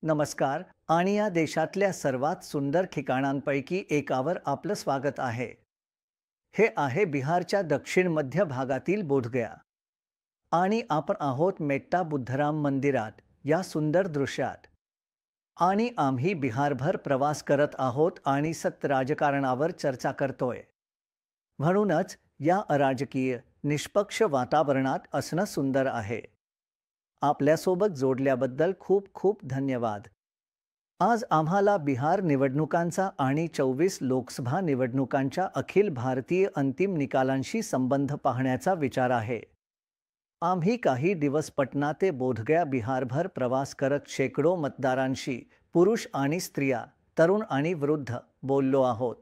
नमस्कार आणि या देशातल्या सर्वात सुंदर ठिकाणांपैकी एकावर आपलं स्वागत आहे. हे आहे बिहारच्या दक्षिण मध्य भागातील बोधगया आणि आपण आहोत मेट्टा बुद्धराम मंदिरात या सुंदर दृश्यात. आणि आम्ही बिहारभर प्रवास करत आहोत आणि सत्य राजकारणावर चर्चा करतोय. म्हणूनच या अराजकीय निष्पक्ष वातावरणात असणं सुंदर आहे. आपल्यासोबत जोडल्याबद्दल खूप खूप धन्यवाद. आज आम्हाला बिहार निवडणुकांचा आणि 24 लोकसभा निवडणुकांच्या अखिल भारतीय अंतिम निकालांशी संबंध पाहण्याचा विचार आहे. आम्ही काही दिवस पटना ते बोधगया बिहारभर प्रवास करत शेकडो मतदारांशी, पुरुष आणि स्त्रिया, तरुण आणि वृद्ध बोललो आहोत.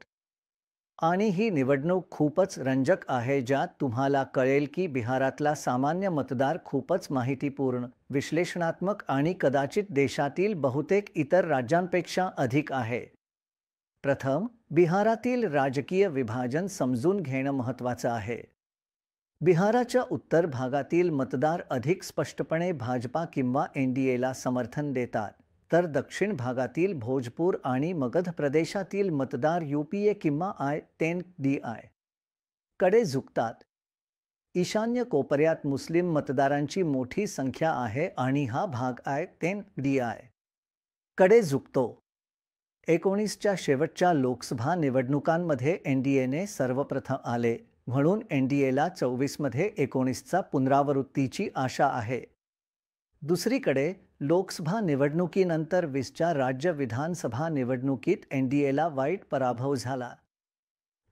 आणि ही निवडणूक खूपच रंजक आहे, ज्यात तुम्हाला कळेल की बिहारातला सामान्य मतदार खूपच माहितीपूर्ण, विश्लेषणात्मक आणि कदाचित देशातील बहुतेक इतर राज्यांपेक्षा अधिक आहे. प्रथम, बिहारातील राजकीय विभाजन समजून घेणं महत्त्वाचं आहे. बिहाराच्या उत्तर भागातील मतदार अधिक स्पष्टपणे भाजपा किंवा एनडीएला समर्थन देतात, तर दक्षिण भागातील भोजपूर आणि मगध प्रदेशातील मतदार यूपीए किंवा आय-10DI कडे झुकतात. ईशान्य कोपऱ्यात मुस्लिम मतदारांची मोठी संख्या आहे आणि हा भाग आय-10DI कडे झुकतो. 19च्या शेवटच्या लोकसभा निवडणुकांमध्ये एनडीएने सर्वप्रथम आले, म्हणून एनडीएला 24मध्ये 19चा पुनरावृत्तीची आशा आहे. दुसरीकडे, लोकसभा निवडणुकीनंतर 20च्या राज्य विधानसभा निवडणुकीत एनडीएला वाईट पराभव झाला.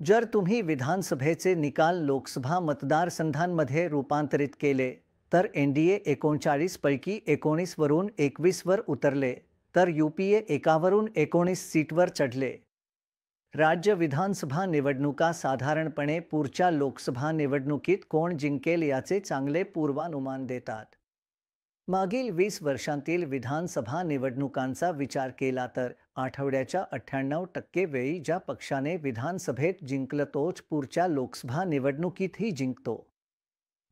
जर तुम्ही विधानसभेचे निकाल लोकसभा मतदारसंघांमध्ये रूपांतरित केले, तर एनडीए 39 पैकी 19 वरून 21 वर उतरले, तर यूपीए 1 वरून 19 सीटवर चढले. राज्य विधानसभा निवडणुका साधारणपणे पुढच्या लोकसभा निवडणुकीत कोण जिंकेल याचे चांगले पूर्वानुमान देतात. मागील 20 वर्षांतील विधानसभा निवडणुकांचा विचार केला तर आठवड्याच्या 98% वेळी ज्या पक्षाने विधानसभेत जिंकलं तोच पुढच्या लोकसभा निवडणुकीतही जिंकतो.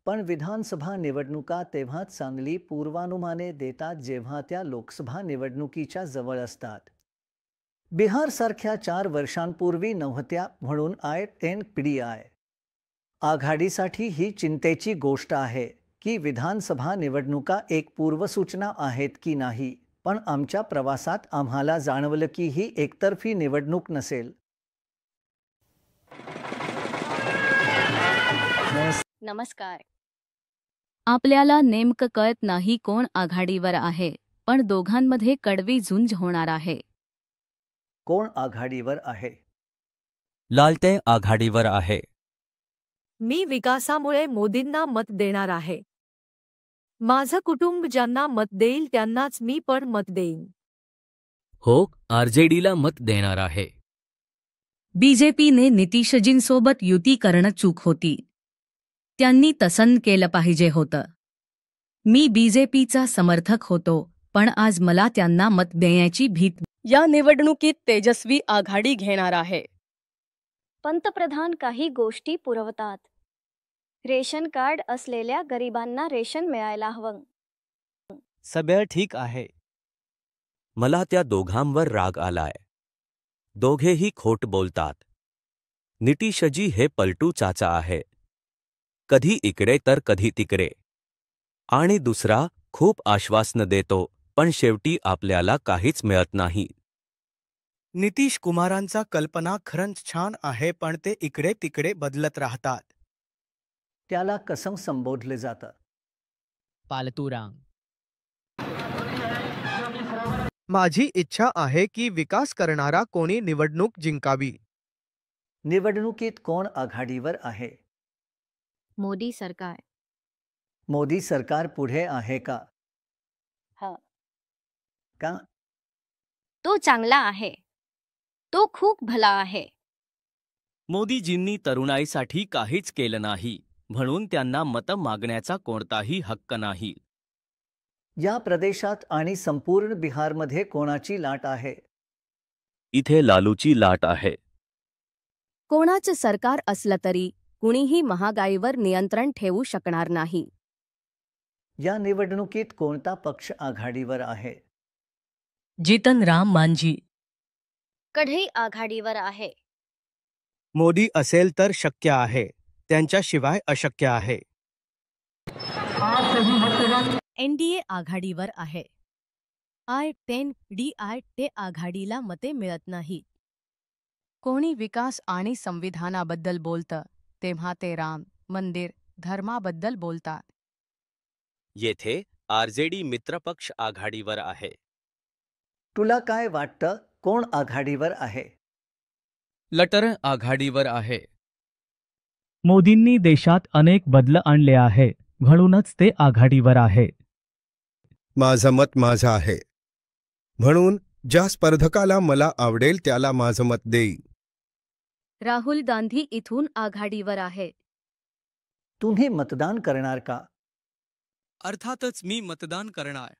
पण विधानसभा निवडणुका तेव्हा चांगली पूर्वानुमाने देतात जेव्हा त्या लोकसभा निवडणुकीच्या जवळ असतात. बिहारसारख्या 4 वर्षांपूर्वी नव्हत्या, म्हणून आय-10DI आघाडीसाठी ही चिंतेची गोष्ट आहे की विधानसभा निवडणुका एक पूर्वसूचना आहेत की नाही. पण आमच्या प्रवासात आम्हाला जाणवलं की ही एकतर्फी निवडणूक नसेल. नमस्कार. आपल्याला नेमकं कळत नाही कोण आघाडीवर आहे, पण दोघांमध्ये कडवी झुंज होणार आहे. कोण आघाडीवर आहे? लालते आघाडीवर आहे. मी विकासामुळे मोदींना मत देणार आहे. माझं कुटुंब ज्यांना मत देईल त्यांनाच मी पण मत देईन. हो, आरजेडीला मत देणार आहे. बीजेपीने नितीशजींसोबत युती करणं चूक होती. त्यांनी तसं केलं पाहिजे होतं. मी बीजेपीचा समर्थक होतो, पण आज मला त्यांना मत देण्याची भीती. या निवडणुकीत तेजस्वी आघाडी घेणार आहे. पंतप्रधान काही गोष्टी पुरवतात. रेशन कार्ड असलेल्या गरिबांना रेशन मिळायला हवं. सगळं ठीक आहे. मला त्या दोघांवर राग आलाय. दोघेही खोट बोलतात. नितीशजी हे पलटू चाचा आहे. कधी इकडे तर कधी तिकडे. आणि दुसरा खूप आश्वासनं देतो, पण शेवटी आपल्याला काहीच मिळत नाही. नितीश कुमारांचा कल्पना खरंच छान आहे, पण ते इकडे तिकडे बदलत राहतात. त्याला कसं संबोधले जातं? पालतुरांग. माझी इच्छा आहे की विकास करणारा कोणी निवडणूक जिंकावी. निवडणुकीत कोण आघाडीवर आहे? मोदी सरकार. मोदी सरकार पुढे आहे का? हा. का? तो चांगला आहे. तो खूप भला आहे. मोदीजींनी तरुणाईसाठी काहीच केलं नाही, म्हणून त्यांना मतं मागण्याचा कोणताही हक्क नाही. या प्रदेशात आणि संपूर्ण बिहारमध्ये कोणाची लाट आहे? इथे लालूची लाट आहे. कोणाचं सरकार असलं तरी कुणीही महागाईवर नियंत्रण ठेवू शकणार नाही. या निवडणुकीत कोणता पक्ष आघाडीवर आहे? जितन राम मांझी. कढई आघाडीवर आहे. मोदी असेल तर शक्य आहे, त्यांच्याशिवाय अशक्य आहे. एनडीए आघाडीवर आहे. INDI ते आघाडीला मते मिळत नाहीत. कोणी विकास आणि संविधानाबद्दल बोलतं तेव्हा ते राम मंदिर धर्माबद्दल बोलतात. येथे आरजेडी मित्रपक्ष आघाडीवर आहे. तुला काय वाटतं, कोण आघाडीवर आहे? लटर आघाडीवर आहे. मोदींनी देशात अनेक बदल आणले आहे, म्हणूनच ते आघाडीवर आहे. माझं मत माझं आहे, म्हणून ज्या स्पर्धकाला मला आवडेल त्याला माझं मत देई. राहुल गांधी इथून आघाडीवर आहे. तुम्ही मतदान करणार का? अर्थातच मी मतदान करणार.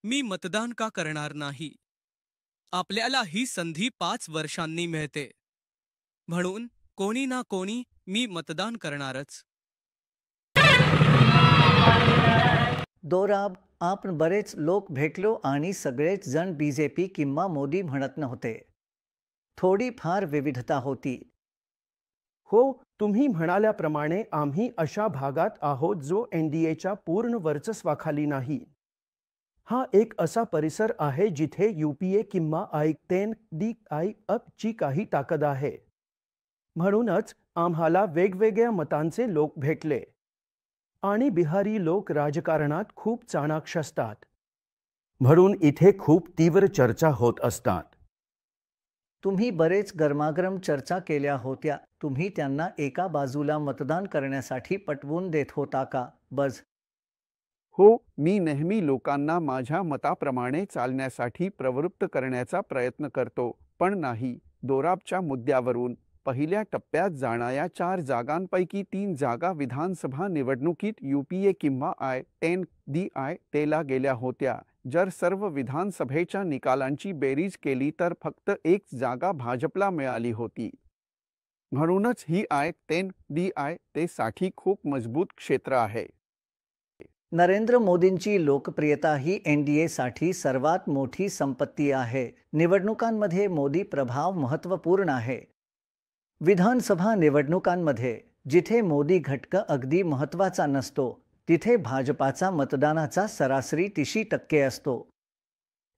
मी मतदान का करणार नाही? आपल्याला ही संधी 5 वर्षांनी मिळते, म्हणून कोणी ना कोणी मी मतदान करणारच. दोराब, आपण बरेच लोक भेटलो आणि सगळेच जण बीजेपी किंवा मोदी म्हणत नव्हते. थोडी फार विविधता होती. हो, तुम्ही म्हणाल्याप्रमाणे आम्ही अशा भागात आहोत जो एनडीएच्या पूर्ण वर्चस्वाखाली नाही. हा एक असा परिसर आहे जिथे यूपीए किंवा INDI ची काही ताकद आहे. म्हणूनच आम्हाला वेगवेगळ्या मतांचे लोक भेटले. आणि बिहारी लोक राजकारणात खूप चाणाक्ष असतात, म्हणून इथे खूप तीव्र चर्चा होत असतात. तुम्ही बरेच गरमागरम चर्चा केल्या होत्या. तुम्ही त्यांना एका बाजूला मतदान करण्यासाठी पटवून देत होता का? बज. हो, मी नेहमी लोकांना माझ्या मताप्रमाणे चालण्यासाठी प्रवृत्त करण्याचा प्रयत्न करतो, पण नाही. दोराबच्या मुद्द्यावरून पहिल्या टप्प्यात जाणाऱ्या 4 जागांपैकी 3 जागा विधानसभा निवडणुकीत यूपीए किंवा INDI तेला गेल्या होत्या. जर सर्व विधानसभेच्या निकालांची बेरीज केली तर फक्त 1 जागा भाजपला मिळाली होती. म्हणूनच ही INDI ते साठी खूप मजबूत क्षेत्र आहे. नरेंद्र मोदींची लोकप्रियता ही एनडीए साठी सर्वात मोठी संपत्ती आहे. निवडणुकांमध्ये मोदी प्रभाव महत्त्वपूर्ण आहे. विधानसभा निवडणुकांमध्ये जिथे मोदी घटक अगदी महत्त्वाचा नसतो, तिथे भाजपाचा मतदानाचा सरासरी 30% असतो.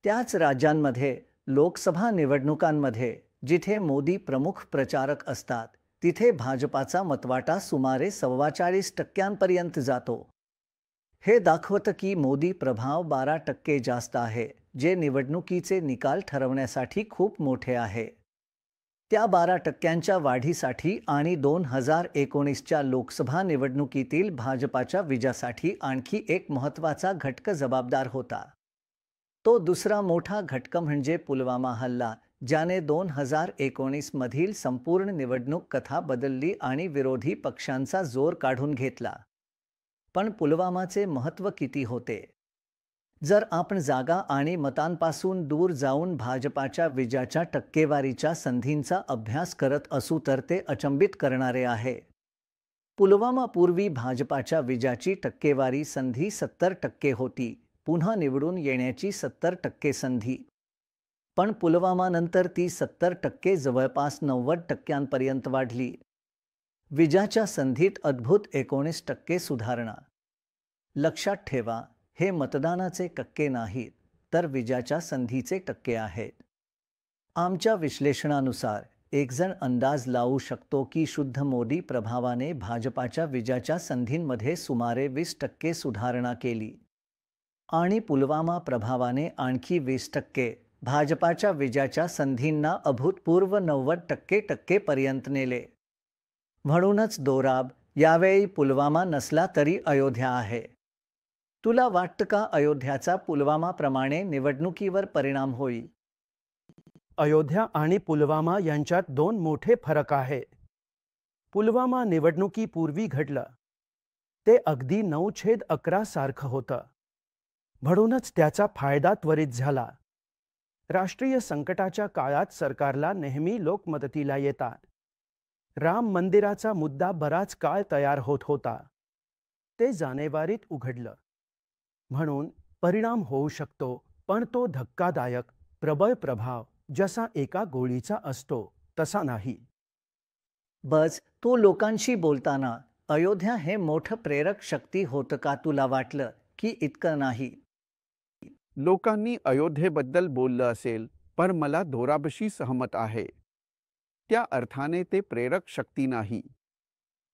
त्याच राज्यांमध्ये लोकसभा निवडणुकांमध्ये जिथे मोदी प्रमुख प्रचारक असतात, तिथे भाजपाचा मतवाटा सुमारे 44% जातो. हे दाखवतं की मोदी प्रभाव 12% जास्त आहे, जे निवडणुकीचे निकाल ठरवण्यासाठी खूप मोठे आहे. त्या 12%च्या वाढीसाठी आणि 2019च्या लोकसभा निवडणुकीतील भाजपाच्या विजयासाठी आणखी एक महत्त्वाचा घटक जबाबदार होता. तो दुसरा मोठा घटक म्हणजे पुलवामा हल्ला, ज्याने 2019 मधील संपूर्ण निवडणूक कथा बदलली आणि विरोधी पक्षांचा जोर काढून घेतला. पण पुलवामाचे महत्त्व किती होते? जर आपण जागा आणि मतांपासून दूर जाऊन भाजपाच्या विजयाच्या टक्केवारीच्या संधींचा अभ्यास करत असू तर ते अचंबित करणारे आहे. पुलवामापूर्वी भाजपाच्या विजयाची टक्केवारी संधी 70% होती, पुन्हा निवडून येण्याची 70% संधी. पण पुलवामानंतर ती 70% जवळपास 90% वाढली. विजयाच्या संधीत अद्भुत 19% सुधारणा. लक्षात ठेवा, हे मतदानाचे टक्के नाहीत, तर विजयाच्या संधीचे टक्के आहेत. आमच्या विश्लेषणानुसार एकजण अंदाज लावू शकतो की शुद्ध मोदी प्रभावाने भाजपाच्या विजयाच्या संधींमध्ये सुमारे 20% सुधारणा केली आणि पुलवामा प्रभावाने आणखी 20% भाजपाच्या विजयाच्या संधींना अभूतपूर्व 90% पर्यंत नेले. म्हणूनच दोराब, यावेळी पुलवामा नसला तरी अयोध्या आहे. तुला वाटतं का अयोध्याचा पुलवामाप्रमाणे निवडणुकीवर परिणाम होईल? अयोध्या आणि पुलवामा यांच्यात 2 मोठे फरक आहे. पुलवामा निवडणुकीपूर्वी घडलं, ते अगदी 9/11 सारखं होतं, म्हणूनच त्याचा फायदा त्वरित झाला. राष्ट्रीय संकटाच्या काळात सरकारला नेहमी लोक मदतीला येतात. राम मंदिराचा मुद्दा बराच काळ तयार होत होता, ते जानेवारीत उघडलं, म्हणून परिणाम होऊ शकतो, पण तो धक्कादायक प्रबळ प्रभाव जसा एका गोळीचा असतो तसा नाही. बस तू लोकांशी बोलताना अयोध्या हे मोठं प्रेरक शक्ती होतं का? तुला वाटलं की इतकं नाही? लोकांनी अयोध्येबद्दल बोललं असेल, पण मला दोराबशी सहमत आहे. त्या अर्थाने ते प्रेरक शक्ती नाही.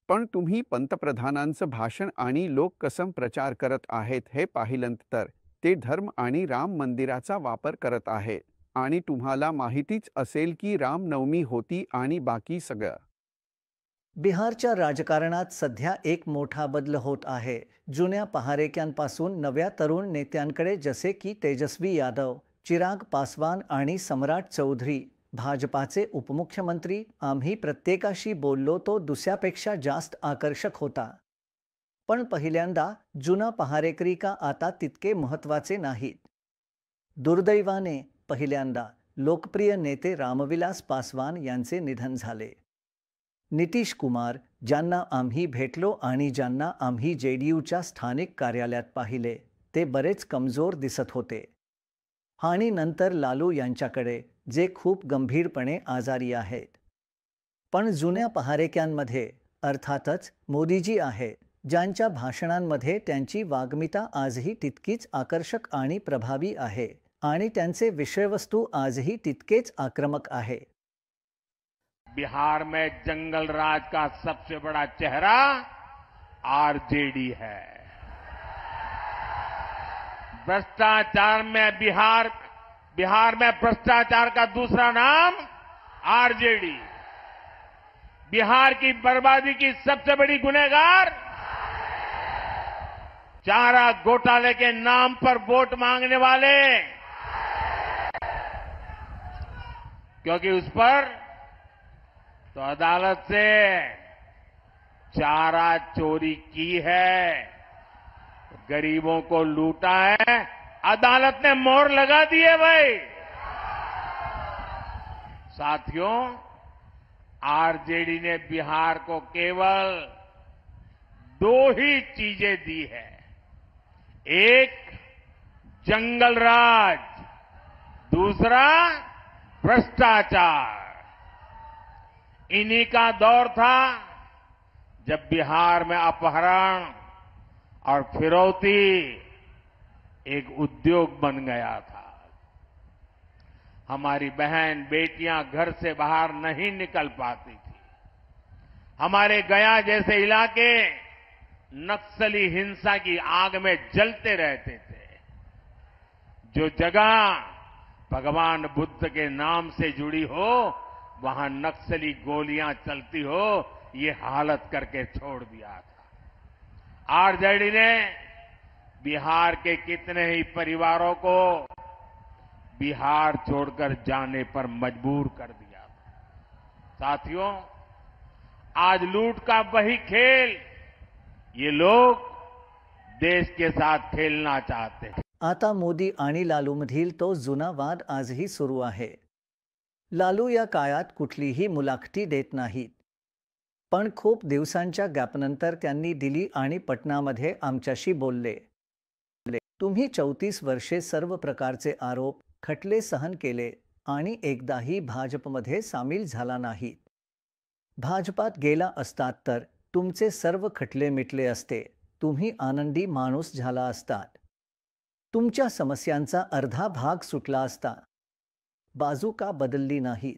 पण तुम्ही पंतप्रधानांचं भाषण आणि लोक कसं प्रचार करत आहेत हे पाहिलंत तर ते धर्म आणि राम मंदिराचा वापर करत आहेत. आणि तुम्हाला माहितीच असेल की रामनवमी होती आणि बाकी सगळं. बिहारच्या राजकारणात सध्या एक मोठा बदल होत आहे. जुन्या पहारेक्यांपासून नव्या तरुण नेत्यांकडे, जसे की तेजस्वी यादव, चिराग पासवान आणि सम्राट चौधरी, भाजपाचे उपमुख्यमंत्री. आम्ही प्रत्येकाशी बोललो तो दुसऱ्यापेक्षा जास्त आकर्षक होता. पण पहिल्यांदा जुना पहारेकरी का आता तितके महत्त्वाचे नाहीत. दुर्दैवाने पहिल्यांदा लोकप्रिय नेते रामविलास पासवान यांचे निधन झाले. नितीश कुमार, ज्यांना आम्ही भेटलो आणि ज्यांना आम्ही JDUच्या स्थानिक कार्यालयात पाहिले, ते बरेच कमजोर दिसत होते. आणि नंतर लालू यांच्याकडे, जे खूप गंभीरपणे आजारी आहेत. पण जुन्या पहारेक्यांमध्ये अर्थातच मोदीजी आहेत, ज्यांच्या भाषणांमध्ये त्यांची वाग्मिता आजही तितकीच आकर्षक आणि प्रभावी आहे आणि त्यांचे विषयवस्तू आजही तितकेच आक्रमक आहे. बिहार में जंगल राज का सबसे बड़ा चेहरा RJD है. भ्रष्टाचार में बिहार में भ्रष्टाचार का दूसरा नाम RJD. बिहार की बर्बादी की सबसे बड़ी गुनहगार चारा घोटाले के नाम पर वोट मांगने वाले, क्योंकि उस पर तो अदालत से चारा चोरी की है, गरीबों को लूटा है, अदालत ने मोहर लगा दी है भाई. साथियों, RJD ने बिहार को केवल 2 ही चीजें दी है. एक जंगल राज, दूसरा भ्रष्टाचार. इन्हीं का दौर था जब बिहार में अपहरण और फिरौती एक उद्योग बन गया था. हमारी बहन बेटियां घर से बाहर नहीं निकल पाती थी. हमारे गया जैसे इलाके नक्सली हिंसा की आग में जलते रहते थे. जो जगह भगवान बुद्ध के नाम से जुड़ी हो, वहां नक्सली गोलियां चलती हो, ये हालत करके छोड़ दिया था. RJD ने बिहार के कितने ही परिवारों को बिहार छोड़कर जाने पर मजबूर कर दिया था. साथियों, आज लूट का वही खेल ये लोग देश के साथ खेलना चाहते हैं. आता मोदी आणि लालूमधील तो जुना वाद आजही सुरू आहे. लालू या काळात कुठलीही मुलाखती देत नाहीत. पण खूप दिवसांच्या गॅपनंतर त्यांनी दिली आणि पटनामध्ये आमच्याशी बोलले. तुम्ही 34 वर्षे सर्व प्रकारचे आरोप, खटले सहन केले आणि एकदाही भाजपमध्ये सामील झाला नाहीत. भाजपात गेला असतात तर तुमचे सर्व खटले मिटले असते. तुम्ही आनंदी माणूस झाला असतात. तुमच्या समस्यांचा अर्धा भाग सुटला असता. बाजू का बदलली नाहीत?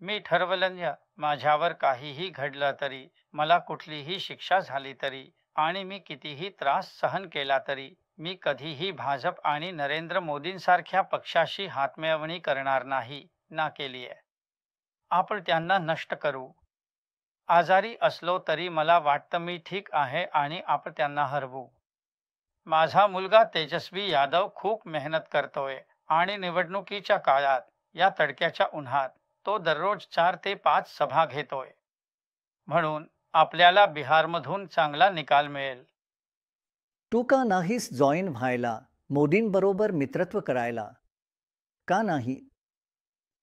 मी ठरवलं, माझ्यावर काहीही घडलं तरी, मला कुठलीही शिक्षा झाली तरी आणि मी कितीही त्रास सहन केला तरी, मी कधीही भाजप आणि नरेंद्र मोदींसारख्या पक्षाशी हातमिळवणी करणार नाही, ना केली आहे. आपण त्यांना नष्ट करू. आजारी असलो तरी मला वाटतं मी ठीक आहे आणि आपण त्यांना हरवू. माझा मुलगा तेजस्वी यादव खूप मेहनत करतोय आणि निवडणुकीच्या काळात या तडक्याच्या उन्हात तो दररोज 4 ते 5 सभा घेतोय. म्हणून आपल्याला बिहारमधून चांगला निकाल मिळेल. तू का नाहीस जॉईन व्हायला, मोदींबरोबर मित्रत्व करायला? का नाही?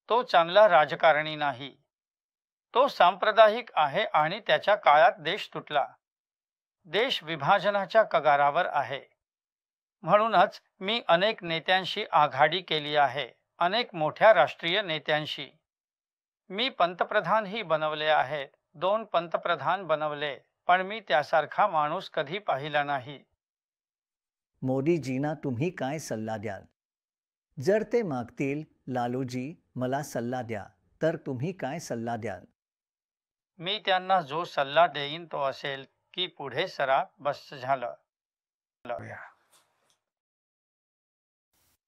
तो चांगला राजकारणी नाही. तो सांप्रदायिक आहे आणि त्याच्या काळात देश तुटला. देश विभाजनाच्या कगारावर आहे. म्हणूनच मी अनेक नेत्यांशी आघाडी केली आहे, अनेक मोठ्या राष्ट्रीय नेत्यांशी. मी पंतप्रधानही बनवले आहेत, 2 पंतप्रधान बनवले, पण मी त्यासारखा माणूस कधी पाहिला नाही. मोदीजींना तुम्ही काय सल्ला द्याल? जर ते मागतील, लालूजी मला सल्ला द्या, तर तुम्ही काय सल्ला द्याल? मी त्यांना जो सल्ला देईन तो असेल की पुढे सरा, बस झालं.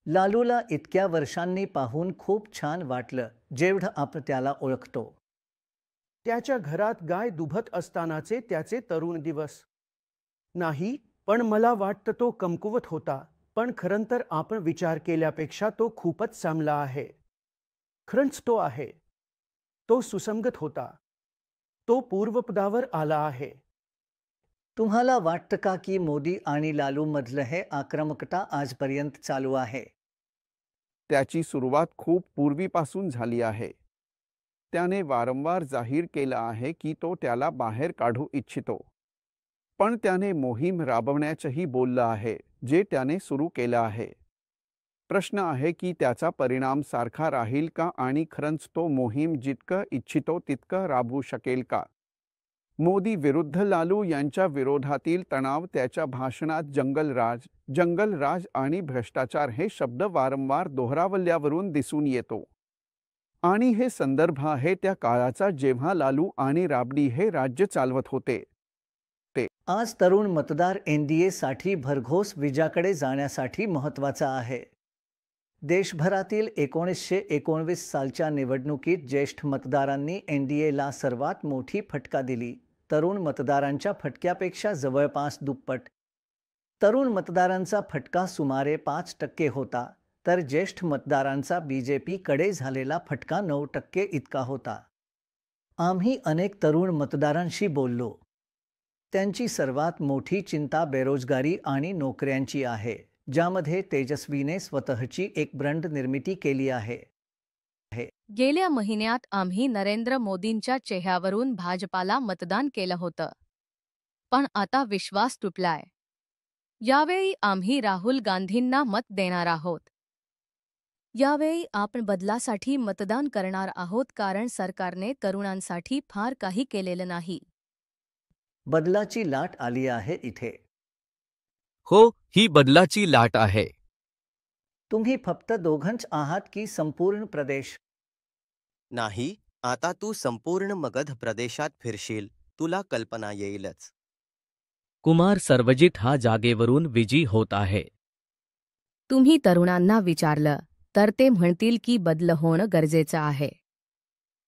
लालूला इतक्या वर्षांनी पाहून खूप छान वाटलं, जेवढं आपण त्याला ओळखतो. त्याच्या घरात गाय दुभत असतानाचे त्याचे तरुण दिवस. नाही, पण मला वाटतं तो कमकुवत होता, पण खरंतर आपण विचार केल्यापेक्षा तो खूपच चांगला आहे. खरंच तो आहे. तो सुसंगत होता. तो पूर्वपदावर आला आहे. तुम्हाला वाटतं का की मोदी आणि लालू मधलं हे आक्रमकता आजपर्यंत चालू आहे? त्याची सुरुवात खूप पूर्वीपासून झाली आहे. त्याने वारंवार जाहीर केलं आहे की तो त्याला बाहेर काढू इच्छितो. पण त्याने मोहीम राबवण्याचंही बोललं आहे, जे त्याने सुरू केलं आहे. प्रश्न आहे की त्याचा परिणाम सारखा राहील का आणि खरंच तो मोहीम जितकं इच्छितो तितकं राबवू शकेल का? मोदी विरुद्ध लालू यांच्या विरोधातील तणाव त्याच्या भाषणात जंगलराज आणि भ्रष्टाचार हे शब्द वारंवार दोहरावल्यावरून दिसून येतो. आणि हे संदर्भ आहे त्या काळाचा जेव्हा लालू आणि राबडी हे राज्य चालवत होते. आज तरुण मतदार NDA साठी भरघोस विजयाकडे जाण्यासाठी महत्त्वाचा आहे. देशभरातील 1919 सालच्या निवडणुकीत ज्येष्ठ मतदारांनी NDA ला सर्वात मोठी फटका दिली. तरुण मतदारांच्या फटक्यापेक्षा जवळपास दुप्पट. तरुण मतदारांचा फटका सुमारे 5% होता, तर ज्येष्ठ मतदारांचा BJP कडे झालेला फटका 9% इतका होता. आम्ही अनेक तरुण मतदारांशी बोललो. त्यांची सर्वात मोठी चिंता बेरोजगारी आणि नोकऱ्यांची आहे, ज्यामध्ये तेजस्वीने स्वतःची एक ब्रँड निर्मिती केली आहे. गेल्या महिन्यात आम्ही नरेंद्र मोदींच्या चेहऱ्यावरून भाजपाला मतदान केलं होतं. पण आता विश्वास तुटलाय. यावेळी आम्ही राहुल गांधींना मत देणार आहोत. यावेळी आपण बदलासाठी मतदान करणार आहोत, कारण सरकारने तरुणांसाठी फार काही केलेलं नाही. बदलाची लाट आली आहे इथे. हो, ही बदलाची लाट आहे. तुम्ही फक्त दोघंच आहात की संपूर्ण प्रदेश? नाही, आता तू संपूर्ण मगध प्रदेशात फिरशील, तुला कल्पना येईलच. कुमार सर्वजित हा जागेवरून विजयी होत आहे. तुम्ही तरुणांना विचारलं तर ते म्हणतील की बदल होणं गरजेचं आहे.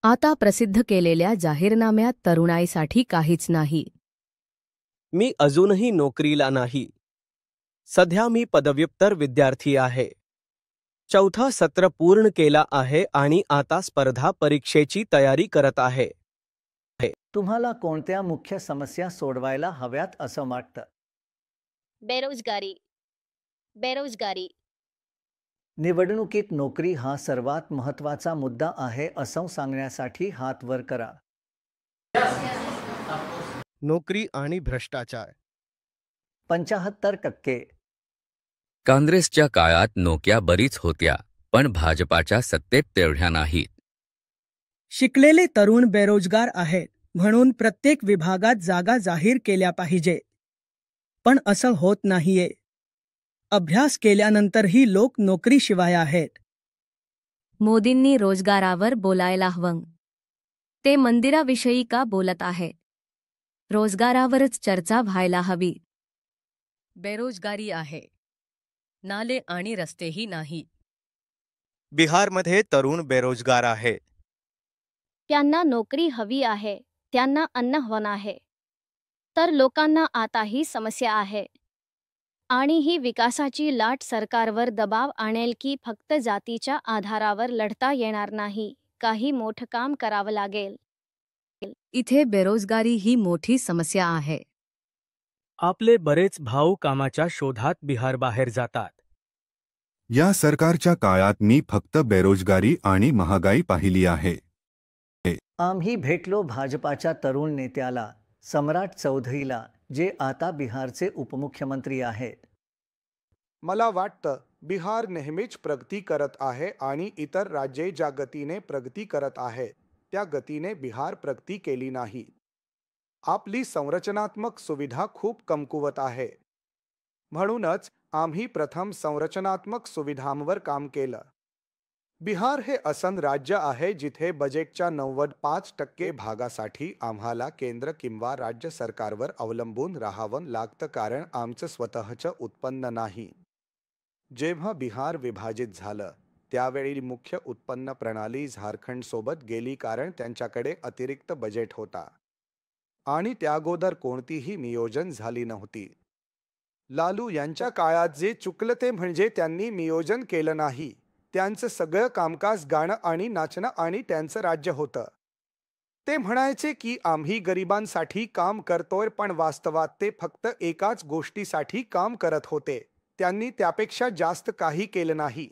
आता प्रसिद्ध केलेल्या जाहीरनाम्यात तरुणाईसाठी काहीच नाही. मी अजूनही नोकरीला नाही. सध्या मी पदव्युत्तर विद्यार्थी आहे. 4था सत्र पूर्ण केला आहे आणि आता स्पर्धा परीक्षेची तयारी करत आहे. तुम्हाला कोणत्या मुख्य समस्या सोडवायला हव्यात असं वाटतं? बेरोजगारी. निवडणुकीत नोकरी हा सर्वात महत्त्वाचा मुद्दा आहे असं सांगण्यासाठी हात वर करा. नोकरी आणि भ्रष्टाचार. 75%. काँग्रेसच्या काळात नोकऱ्या बरीच होत्या, पण भाजपाच्या सत्तेत तेवढ्या नाहीत. शिकलेले तरुण बेरोजगार आहेत, म्हणून प्रत्येक विभागात जागा जाहीर केल्या पाहिजेत. पण असं होत नाहीये. अभ्यास केल्यानंतरही लोक नोकरीशिवाय आहेत. मोदींनी रोजगारावर बोलायला हवं. ते मंदिराविषयी का बोलत आहेत? रोजगारावरच चर्चा व्हायला हवी. बेरोजगारी आहे. नाले आणि रस्तेही नाही. बिहारमध्ये तरुण बेरोजगार आहेत. त्यांना नोकरी हवी आहे, त्यांना अन्न हवं आहे. तर लोकांना आताही समस्या आहे. आणि ही विकासाची लाट सरकारवर दबाव आणेल की फक्त जातीच्या आधारावर लढता येणार नाही, काही मोठं काम करावं लागेल. इथे बेरोजगारी ही मोठी समस्या आहे. आपले बरेच भाऊ कामाच्या शोधात बिहार बाहेर जातात. या सरकारच्या काळात मी फक्त बेरोजगारी आणि महागाई पाहिली आहे. आम्ही भेटलो भाजपाच्या तरुण नेत्याला, सम्राट चौधरीला, जे आता बिहारचे उपमुख्यमंत्री आहेत. मला वाटतं बिहार नेहमीच प्रगती करत आहे आणि इतर राज्ये ज्या गतीने प्रगती करत आहेत त्या गतीने बिहार प्रगती केली नाही. आपली संरचनात्मक सुविधा खूप कमकुवत आहे. म्हणूनच आम्ही प्रथम संरचनात्मक सुविधांवर काम केलं. बिहार हे असं राज्य आहे जिथे बजेटच्या 95% भागासाठी आम्हाला केंद्र किंवा राज्य सरकारवर अवलंबून राहावं लागतं कारण आमचं स्वतःचं उत्पन्न नाही. जेव्हा बिहार विभाजित झालं त्यावेळी मुख्य उत्पन्न प्रणाली झारखंडसोबत गेली कारण त्यांच्याकडे अतिरिक्त बजेट होता आणि त्याअगोदर कोणतीही नियोजन झाली नव्हती. लालू यांच्या काळात जे चुकलं ते म्हणजे त्यांनी नियोजन केलं नाही. त्यांचं सगळं कामकाज गाणं आणि नाचणं आणि त्यांचं राज्य होतं. ते म्हणायचे की आम्ही गरिबांसाठी काम करतोय पण वास्तवात ते फक्त एकाच गोष्टीसाठी काम करत होते. त्यांनी त्यापेक्षा जास्त काही केलं नाही.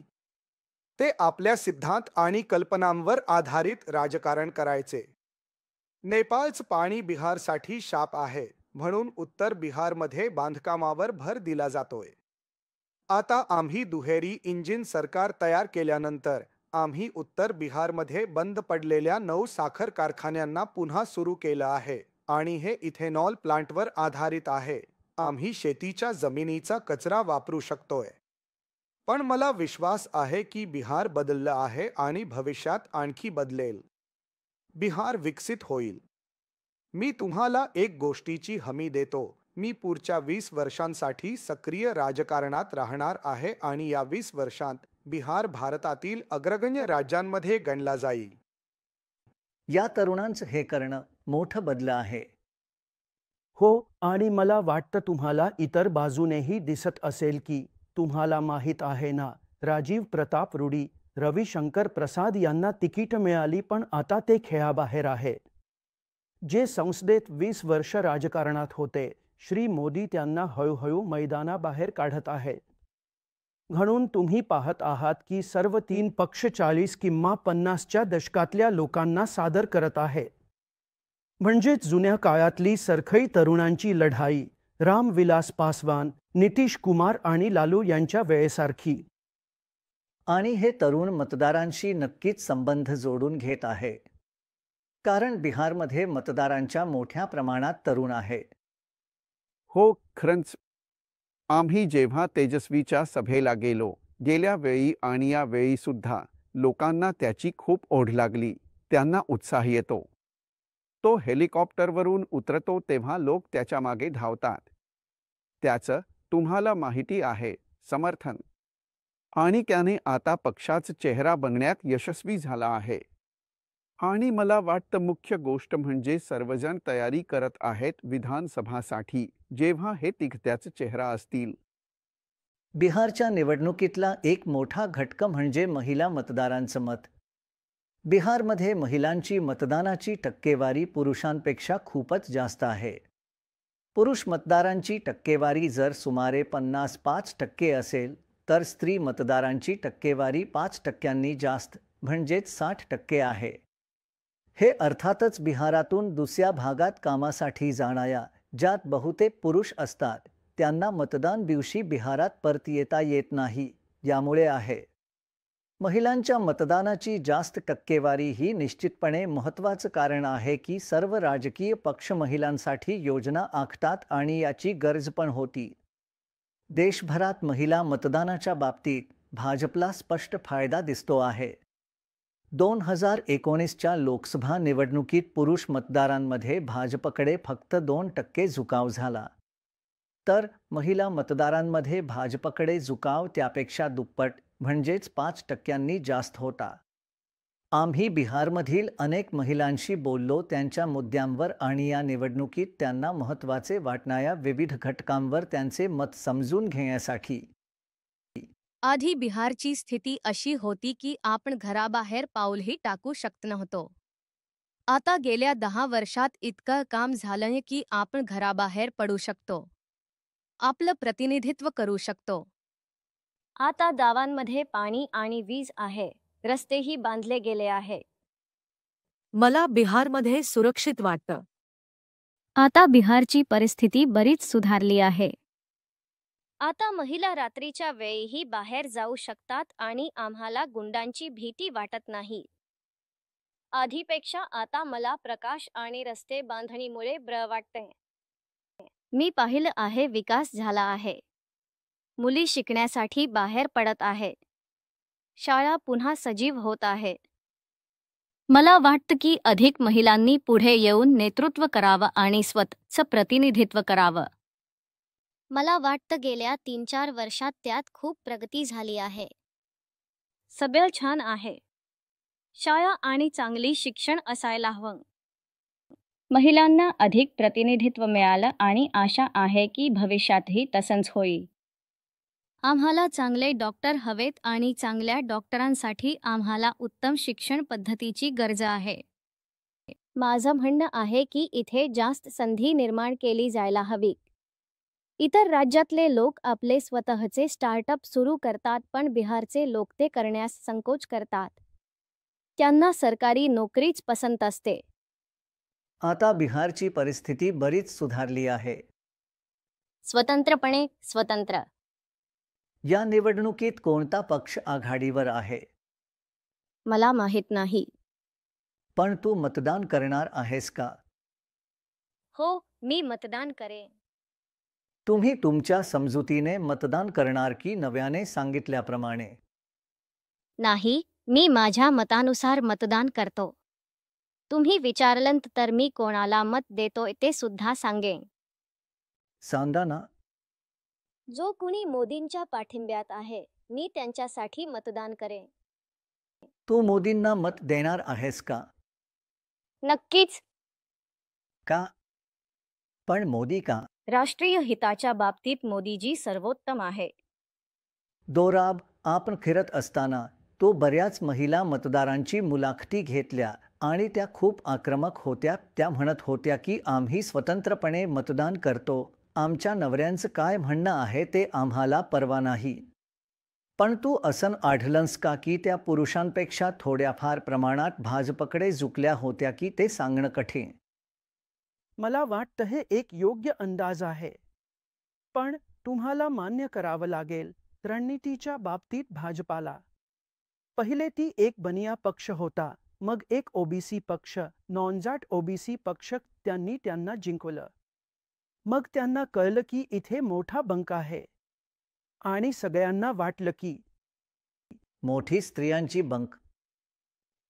ते आपल्या सिद्धांत आणि कल्पनांवर आधारित राजकारण करायचे. नेपाळचं पाणी बिहारसाठी शाप आहे म्हणून उत्तर बिहारमध्ये बांधकामावर भर दिला जातोय. आता आम्ही दुहेरी इंजिन सरकार तयार केल्यानंतर आम्ही उत्तर बिहारमध्ये बंद पडलेल्या 9 साखर कारखान्यांना पुन्हा सुरू केलं आहे आणि हे इथेनॉल प्लांटवर आधारित आहे. आम्ही शेतीच्या जमिनीचा कचरा वापरू शकतोय. पण मला विश्वास आहे की बिहार बदललं आहे आणि भविष्यात आणखी बदलेल. बिहार विकसित होईल. मी तुम्हाला एक गोष्टीची हमी देतो. मी पुढच्या 20 वर्षांसाठी सक्रिय राजकारणात राहणार आहे आणि या 20 वर्षांत बिहार भारतातील अग्रगण्य राज्यांमध्ये गणला जाईल. या तरुणांचं हे करणं मोठं बदल आहे. हो, आणि मला वाटतं तुम्हाला इतर बाजूनेही दिसत असेल की तुम्हाला माहीत आहे ना, राजीव प्रताप रुडी, रविशंकर प्रसाद यांना तिकीट मिळाली पण आता ते खेळाबाहेर आहेत. जे संसदेत 20 वर्ष राजकारणात होते, श्री मोदी त्यांना हळूहळू मैदानाबाहेर काढत आहेत. म्हणून तुम्ही पाहत आहात की सर्व 3 पक्ष 40 किंवा 50च्या दशकातल्या लोकांना सादर करत आहेत. म्हणजेच जुन्या काळातली सरखई तरुणांची लढाई, रामविलास पासवान, नितीश कुमार आणि लालू यांच्या वेळेसारखी. आणि हे तरुण मतदारांशी नक्कीच संबंध जोडून घेत आहे. कारण बिहारमध्ये मतदारांच्या मोठ्या प्रमाणात तरुण आहे. हो, खरंच. आम्ही जेव्हा तेजस्वीच्या सभेला गेलो गेल्या वेळी आणि या वेळी सुद्धा लोकांना त्याची खूप ओढ लागली. त्यांना उत्साह येतो. तो हेलिकॉप्टरवरून उतरतो तेव्हा लोक त्याच्या मागे धावतात. त्याचं तुम्हाला माहिती आहे समर्थन. आणि त्याने आता पक्षाचा चेहरा बनण्यात यशस्वी झाला आहे. आणि मला वाटतं मुख्य गोष्ट म्हणजे सर्वजण तयारी करत आहेत विधानसभासाठी जेव्हा हे तिघत्याचा चेहरा असतील. बिहारच्या निवडणुकीतला एक मोठा घटक म्हणजे महिला मतदारांचं मत. बिहारमध्ये महिलांची मतदानाची टक्केवारी पुरुषांपेक्षा खूपच जास्त आहे. पुरुष मतदारांची टक्केवारी जर सुमारे 55% असेल तर स्त्री मतदारांची टक्केवारी 5% जास्त म्हणजेच 60% आहे. हे अर्थातच बिहारातून दुसऱ्या भागात कामासाठी जाणाऱ्या ज्यात बहुतेक पुरुष असतात त्यांना मतदान दिवशी बिहारात परत येता येत नाही यामुळे आहे. महिलांच्या मतदानाची जास्त टक्केवारी ही निश्चितपणे महत्त्वाचं कारण आहे की सर्व राजकीय पक्ष महिलांसाठी योजना आखतात आणि याची गरज पण होती. देशभरात महिला मतदानाच्या बाबतीत भाजपला स्पष्ट फायदा दिसतो आहे. 2019च्या लोकसभा निवडणुकीत पुरुष मतदारांमध्ये भाजपकडे फक्त 2% झुकाव झाला. तर महिला मतदारांमध्ये भाजपकडे झुकाव त्यापेक्षा दुप्पट म्हणजेच 5% जास्त होता. आम्ही बिहारमधील अनेक महिलांशी बोललो त्यांच्या मुद्द्यांवर आणि या निवडणुकीत त्यांना महत्त्वाचे वाटणाऱ्या विविध घटकांवर त्यांचे मत समजून घेण्यासाठी. आधी बिहारची स्थिती अशी होती की आपण घराबाहेर पाऊलही टाकू शकत नव्हतो. आता गेल्या 10 वर्षात इतकं काम झालंय की आपण घराबाहेर पडू शकतो. आपलं प्रतिनिधित्व करू शकतो. आता गावांमध्ये पाणी आणि वीज आहे. रस्तेही बांधले गेले आहे. मला बिहारमध्ये सुरक्षित वाटतं. आता बिहारची परिस्थिती बरीच सुधारली आहे. आता महिला रात्रीच्या वेळीही बाहेर जाऊ शकतात आणि आम्हाला गुंडांची भीती वाटत नाही. आधीपेक्षा आता मला प्रकाश आणि रस्ते बांधणीमुळे बरं वाटते. मी पाहिलं आहे विकास झाला आहे. मुली शिकण्यासाठी बाहेर पडत आहेत. शाळा पुन्हा सजीव होत आहेत. मला वाटतं की अधिक महिलांनी पुढे येऊन नेतृत्व करावं आणि स्वतःचं प्रतिनिधित्व करावं. मला वाटतं गेल्या 3-4 वर्षात त्यात खूप प्रगती झाली आहे. सगळं छान आहे. शाळा आणि चांगली शिक्षण असायला हवं. महिलांना अधिक प्रतिनिधित्व मिळालं आणि आशा आहे की भविष्यातही तसंच होईल. आम्हाला चांगले डॉक्टर हवेत आणि चांगल्या डॉक्टरांसाठी आम्हाला उत्तम शिक्षण पद्धतीची गरज आहे. माझं म्हणणं आहे की इथे जास्त संधी निर्माण केली जायला हवी. इतर राज्यातले लोक आपले स्वतःचे स्टार्टअप सुरू करतात पण बिहारचे लोक ते करण्यास संकोच करतात. त्यांना सरकारी नोकरीच पसंत असते. आता बिहारची परिस्थिती बरीच सुधारली आहे. स्वतंत्र. या निवडणुकीत कोणता पक्ष आघाडीवर आहे? मला माहित नाही. पण तू मतदान करणार आहेस का? हो, मी मतदान करेन. तुम्ही तुमच्या समजुतीने मतदान करणार की नव्याने सांगितल्याप्रमाणे? नाही, मी माझ्या मतानुसार मतदान करतो. तुम्ही विचारलं तर मी कोणाला मत देतोय ते सुद्धा सांगेन. सांगा ना. जो कुणी मोदींच्या पाठिंब्यात आहे मी त्यांच्यासाठी मतदान करेन. तू मोदींना मत देणार आहेस का? नक्कीच. का? पण मोदी का? राष्ट्रीय हिताच्या बाबतीत मोदीजी सर्वोत्तम आहे. दोराब, आपण फिरत असताना तो बऱ्याच महिला मतदारांची मुलाखती घेतल्या आणि त्या खूप आक्रमक होत्या. त्या म्हणत होत्या की आम्ही स्वतंत्रपणे मतदान करतो. आमच्या नवऱ्यांचं काय म्हणणं आहे ते आम्हाला परवा नाही. पण तू असं आढळलंस का की त्या पुरुषांपेक्षा थोड्याफार प्रमाणात भाजपकडे झुकल्या होत्या की ते सांगणं कठीण. मला वाटतं हे एक योग्य अंदाज आहे. पण तुम्हाला मान्य करावं लागेल रणनीतीच्या बाबतीत भाजपाला. पहिले ती एक बनिया पक्ष होता, मग एक ओबीसी पक्ष, नॉनजाट ओबीसी पक्ष. त्यांनी त्यांना जिंकवलं. मग त्यांना कळलं की इथे मोठा बंक आहे आणि सगळ्यांना वाटलं की मोठी स्त्रियांची बंक.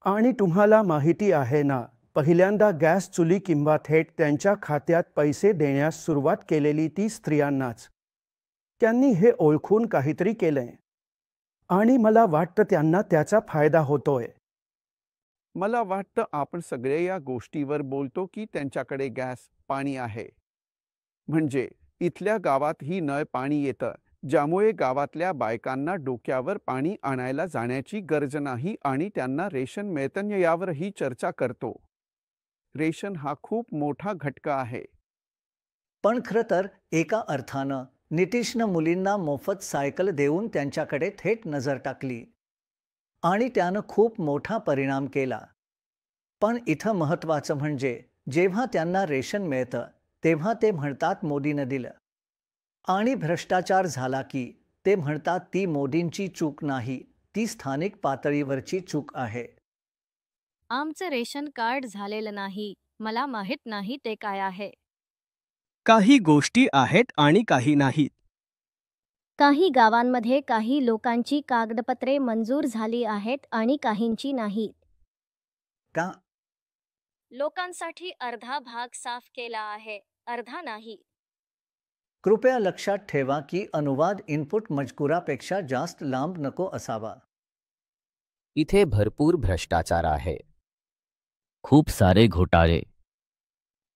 आणि तुम्हाला माहिती आहे ना, पहिल्यांदा गॅस चुली किंवा थेट त्यांच्या खात्यात पैसे देण्यास सुरुवात केलेली ती स्त्रियांनाच. त्यांनी हे ओळखून काहीतरी केलंय आणि मला वाटतं त्यांना त्याचा फायदा होतोय. मला वाटतं आपण सगळे या गोष्टीवर बोलतो की त्यांच्याकडे गॅस, पाणी आहे. म्हणजे इथल्या गावातही नळ पाणी येतं, ज्यामुळे गावातल्या बायकांना डोक्यावर पाणी आणायला जाण्याची गरज नाही आणि त्यांना रेशन मिळतं. यावरही चर्चा करतो. रेशन हा खूप मोठा घटका आहे. पण खरं तर एका अर्थानं नितीशनं मुलींना मोफत सायकल देऊन त्यांच्याकडे थेट नजर टाकली आणि त्यानं खूप मोठा परिणाम केला. पण इथं महत्त्वाचं म्हणजे जेव्हा त्यांना रेशन मिळतं तेव्हा ते म्हणतात मोदीनं दिलं. आणि भ्रष्टाचार झाला की ते म्हणतात ती मोदींची चूक नाही, ती स्थानिक पातळीवरची चूक आहे. आमचं रेशन कार्ड झालेलं नाही. मला माहित नाही ते काय आहे. काही गोष्टी आहेत आणि काही नाहीत. काही गावांमध्ये काही लोकांची कागदपत्रे मंजूर झाली आहेत आणि काहींची नाहीत. का? लोकांसाठी अर्धा भाग साफ केला आहे, अर्धा नाही. कृपया लक्षात ठेवा की अनुवाद इनपुट मजकुरापेक्षा जास्त लांब नको असावा. इथे भरपूर भ्रष्टाचार आहे. खूप सारे घोटाळे.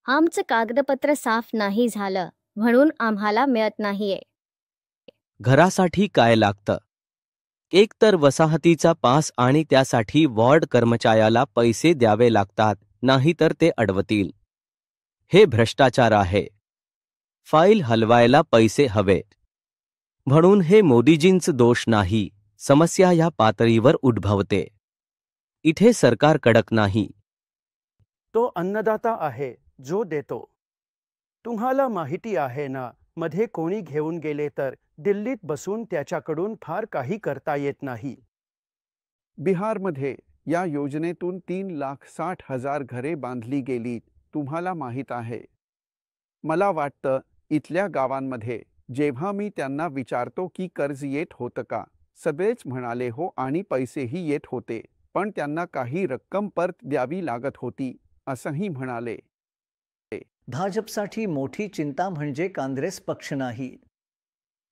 आमचं कागदपत्र साफ नाही झालं म्हणून आम्हाला मिळत नाहीये. घरासाठी काय लागतं? एक तर वसाहतीचा पास आणि त्यासाठी वॉर्ड कर्मचाऱ्याला पैसे द्यावे लागतात, नाहीतर ते अडवतील. हे भ्रष्टाचार आहे. फाईल हलवायला पैसे हवेत. म्हणून हे मोदीजींचं दोष नाही, समस्या या पातळीवर उद्भवते. इथे सरकार कडक नाही. तो अन्नदाता आहे जो देतो. तुम्हाला माहिती आहे ना, मध्ये कोणी घेऊन गेले तर दिल्लीत बसून त्याच्याकडून फार काही करता येत नाही. बिहारमध्ये या योजनेतून 3,60,000 घरे बांधली गेली, तुम्हाला माहीत आहे. मला वाटतं इथल्या गावांमध्ये जेव्हा मी त्यांना विचारतो की कर्ज येत होतं का, सगळेच म्हणाले हो आणि पैसेही येत होते, पण त्यांना काही रक्कम परत द्यावी लागत होती, असंही म्हणाले. भाजपसाठी मोठी चिंता म्हणजे काँग्रेस पक्ष नाही.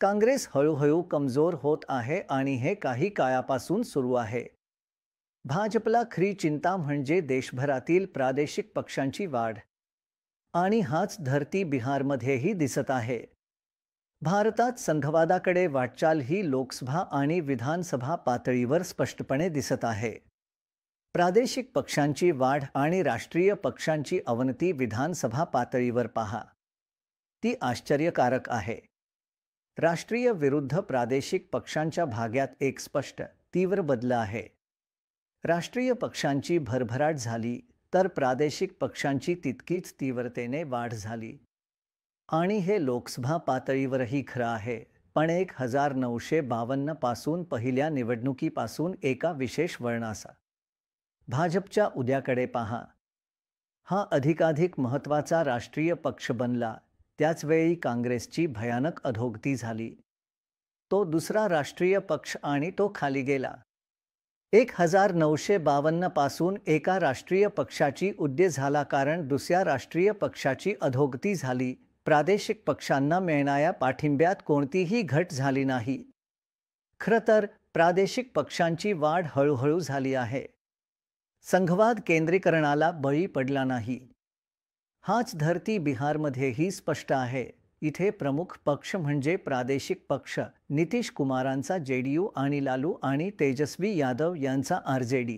काँग्रेस हळूहळू कमजोर होत आहे आणि हे काही काळापासून सुरू आहे. भाजपला खरी चिंता म्हणजे देशभरातील प्रादेशिक पक्षांची वाढ, आणि हाच धरती बिहारमध्येही दिसत आहे. भारतात संघवादाकडे वाटचाल ही लोकसभा आणि विधानसभा पातळीवर स्पष्टपणे दिसत आहे. प्रादेशिक पक्षांची वाढ आणि राष्ट्रीय पक्षांची अवनती विधानसभा पातळीवर पहा. ती आश्चर्यकारक आहे. राष्ट्रीय विरुद्ध प्रादेशिक पक्षांच्या भाग्यात एक स्पष्ट, तीव्र बदल आहे. राष्ट्रीय पक्षांची भरभराट झाली तर प्रादेशिक पक्षांची तितकीच तीव्रतेने वाढ झाली. आणि हे लोकसभा पातळीवरही खरं आहे. पण 1952 पासून पहिल्या निवडणुकीपासून एका विशेष वळणाचा भाजपच्या उद्याकडे पहा. हा अधिकाधिक महत्त्वाचा राष्ट्रीय पक्ष बनला. त्याचवेळी काँग्रेसची भयानक अधोगती झाली. तो दुसरा राष्ट्रीय पक्ष आणि तो खाली गेला. 1952 पासून एका राष्ट्रीय पक्षाची उदय झाला कारण दुसऱ्या राष्ट्रीय पक्षाची अधोगती झाली. प्रादेशिक पक्षांना मिळणाऱ्या पाठिंब्यात कोणतीही घट झाली नाही. खरं तर प्रादेशिक पक्षांची वाढ हळूहळू झाली आहे. संघवाद केंद्रीकरणाला बळी पडला नाही. हाच धरती बिहारमध्येही स्पष्ट आहे. इथे प्रमुख पक्ष म्हणजे प्रादेशिक पक्ष, नितीश कुमारांचा JDU आणि लालू आणि तेजस्वी यादव यांचा RJD.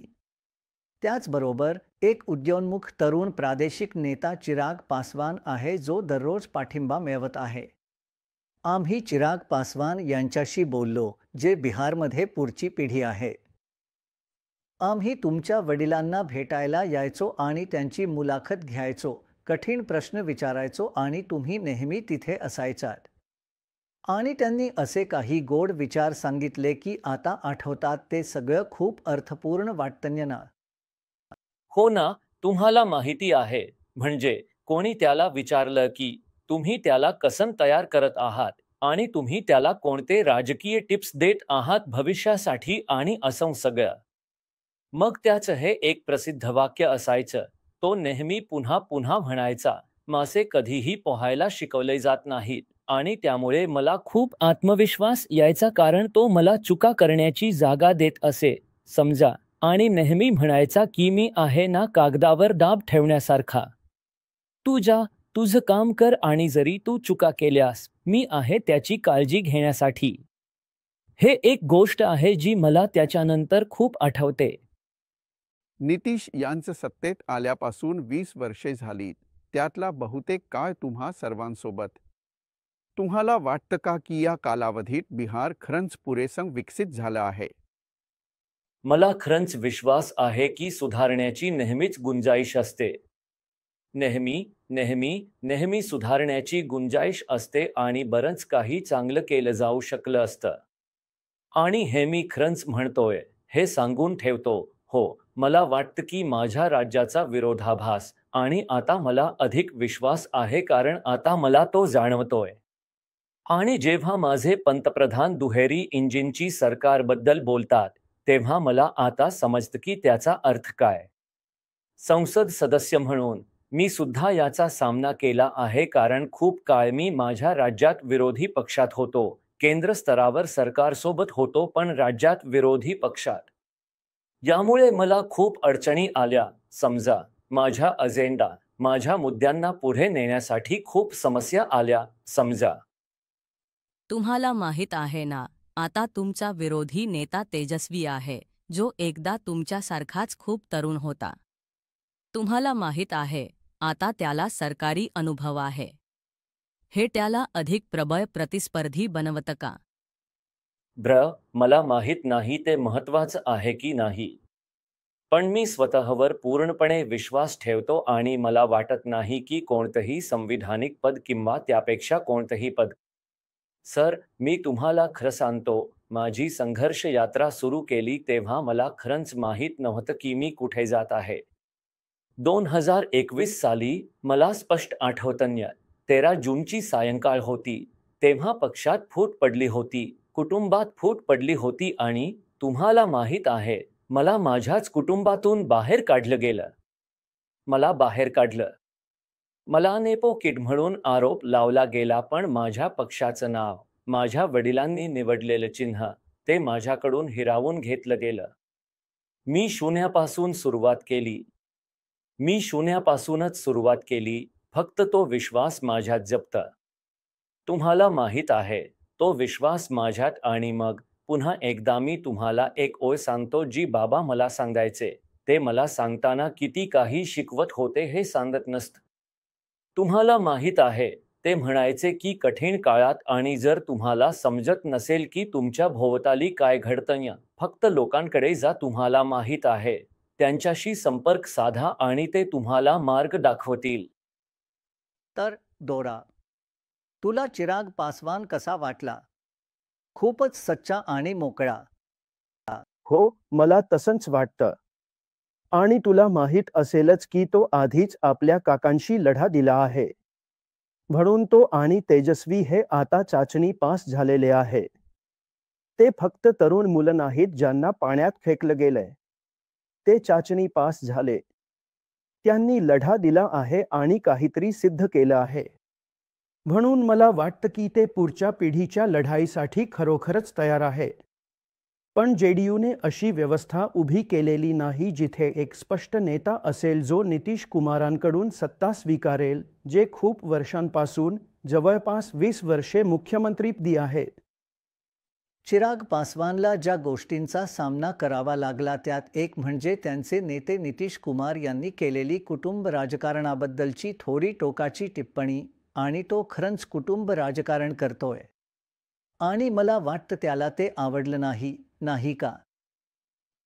त्याचबरोबर एक उद्योन्मुख तरुण प्रादेशिक नेता चिराग पासवान आहे जो दररोज पाठिंबा मिळवत आहे. आम्ही चिराग पासवान यांच्याशी बोललो, जे बिहारमध्ये पुढची पिढी आहे. आम्ही तुमच्या वडिलांना भेटायला यायचो आणि त्यांची मुलाखत घ्यायचो, कठीण प्रश्न विचारायचो आणि तुम्ही नेहमी तिथे असायचात. आणि त्यांनी असे काही गोड विचार सांगितले की आता आठवतात ते सगळं खूप अर्थपूर्ण वाटतं ना. हो ना, तुम्हाला माहिती आहे, म्हणजे कोणी त्याला विचारलं की तुम्ही त्याला कसं तयार करत आहात आणि तुम्ही त्याला कोणते राजकीय टिप्स देत आहात भविष्यासाठी आणि असं सगळं. मग त्याचं हे एक प्रसिद्ध वाक्य असायचं. तो नेहमी पुन्हा पुन्हा म्हणायचा, मासे कधीही पोहायला शिकवले जात नाहीत. आणि त्यामुळे मला खूप आत्मविश्वास यायचा कारण तो मला चुका करण्याची जागा देत असे, समजा. आणि नेहमी म्हणायचा की मी आहे ना कागदावर दाब ठेवण्यासारखा. तू जा, तुझं काम कर आणि जरी तू चुका केल्यास मी आहे त्याची काळजी घेण्यासाठी. हे एक गोष्ट आहे जी मला त्याच्यानंतर खूप आठवते. नितीश यांचं सत्तेत आल्यापासून 20 वर्षे झालीत. त्यातला बहुतेक काळ तुम्हा सर्वांसोबत. तुम्हाला वाटतं का की या कालावधीत बिहार खरंच पुरेसं विकसित झालं आहे? मला खरंच विश्वास आहे की सुधारण्याची नेहमीच गुंजाईश असते. नेहमी सुधारण्याची गुंजाईश असते आणि बरंच काही चांगलं केलं जाऊ शकलं असतं. आणि हे मी खरंच म्हणतोय, हे सांगून ठेवतो. हो, मला वाटतं की माझ्या राज्याचा विरोधाभास आणि आता मला अधिक विश्वास आहे कारण आता मला तो जाणवतोय. आणि जेव्हा माझे पंतप्रधान दुहेरी इंजिनची सरकारबद्दल बोलतात तेव्हा मला आता समजतं की त्याचा अर्थ काय. संसद सदस्य म्हणून मी सुद्धा याचा सामना केला आहे कारण खूप काळ मी माझ्या राज्यात विरोधी पक्षात होतो. केंद्र स्तरावर सरकारसोबत होतो पण राज्यात विरोधी पक्षात. यामुळे मला खूप अडचणी आल्या, समजा. माझ्या अजेंडा, माझ्या मुद्द्यांना पुढे नेण्यासाठी खूप समस्या आल्या, समजा. तुम्हाला माहित आहे ना, आता तुमचा विरोधी नेता तेजस्वी आहे, जो एकदा तुमच्यासारखाच खूप तरुण होता. तुम्हाला माहित आहे, आता त्याला सरकारी अनुभव आहे. हे त्याला अधिक प्रबळ प्रतिस्पर्धी बनवतं का? मला माहित नाही ते महत्त्वाचं आहे की नाही. पण मी स्वतःवर पूर्णपणे विश्वास ठेवतो आणि मला वाटत नाही की कोणतंही संविधानिक पद किंवा त्यापेक्षा कोणतंही पद सर, मी तुम्हाला खरं सांगतो, माझी संघर्ष यात्रा सुरू केली तेव्हा मला खरंच माहीत नव्हतं की मी कुठे जात आहे. 2021 साली मला स्पष्ट आठवतं, 13 जूनची सायंकाळ होती. तेव्हा पक्षात फूट पडली होती, कुटुंबात फूट पडली होती आणि तुम्हाला माहीत आहे, मला माझ्याच कुटुंबातून बाहेर काढलं गेलं. मला बाहेर काढलं. मला नेपो किड म्हणून आरोप लावला गेला, पण माझ्या पक्षाचं नाव, माझ्या वडिलांनी निवडलेलं चिन्ह, ते माझ्याकडून हिरावून घेतलं गेलं. मी शून्यापासून सुरुवात केली. मी शून्यापासूनच सुरुवात केली, फक्त तो विश्वास माझ्यात जपत. तुम्हाला माहीत आहे, तो विश्वास माझ्यात. आणि मग पुन्हा एकदा मी तुम्हाला एक ओळ सांगतो जी बाबा मला सांगायचे. ते मला सांगताना किती काही शिकवत होते हे सांगत नसत. तुम्हाला माहीत आहे, ते म्हणायचे की कठीण काळात आणि जर तुम्हाला समजत नसेल की तुमच्या भोवताली काय घडतंय, फक्त लोकांकडे जा. तुम्हाला माहीत आहे, त्यांच्याशी संपर्क साधा आणि ते तुम्हाला मार्ग दाखवतील. तर दोरा, तुला चिराग पासवान कसा वाटला? खूपच सच्चा आणि मोकळा. हो, मला तसंच वाटतं. आणि तुला माहीत असेलच की तो आधीच आपल्या काकांशी लढा दिला आहे. म्हणून तो आणि तेजस्वी हे आता चाचणी पास झालेले आहे. ते फक्त तरुण मुलं नाहीत ज्यांना पाण्यात फेकलं गेलंय. ते चाचणी पास झाले. त्यांनी लढा दिला आहे आणि काहीतरी सिद्ध केलं आहे. म्हणून मला वाटतं की ते पुढच्या पिढीच्या लढाईसाठी खरोखरच तयार आहेत. पण जेडीयूने अशी व्यवस्था उभी केलेली नाही जिथे एक स्पष्ट नेता असेल जो नितीश कुमारांकडून सत्ता स्वीकारेल, जे खूप वर्षांपासून, जवळपास 20 वर्षे मुख्यमंत्रीपदी आहेत. चिराग पासवानला ज्या गोष्टींचा सामना करावा लागला त्यात एक म्हणजे त्यांचे नेते नितीश कुमार यांनी केलेली कुटुंब राजकारणाबद्दलची थोडी टोकाची टिप्पणी. आणि तो खरंच कुटुंब राजकारण करतोय. आणि मला वाटतं त्याला ते आवडलं नाही, नाही का?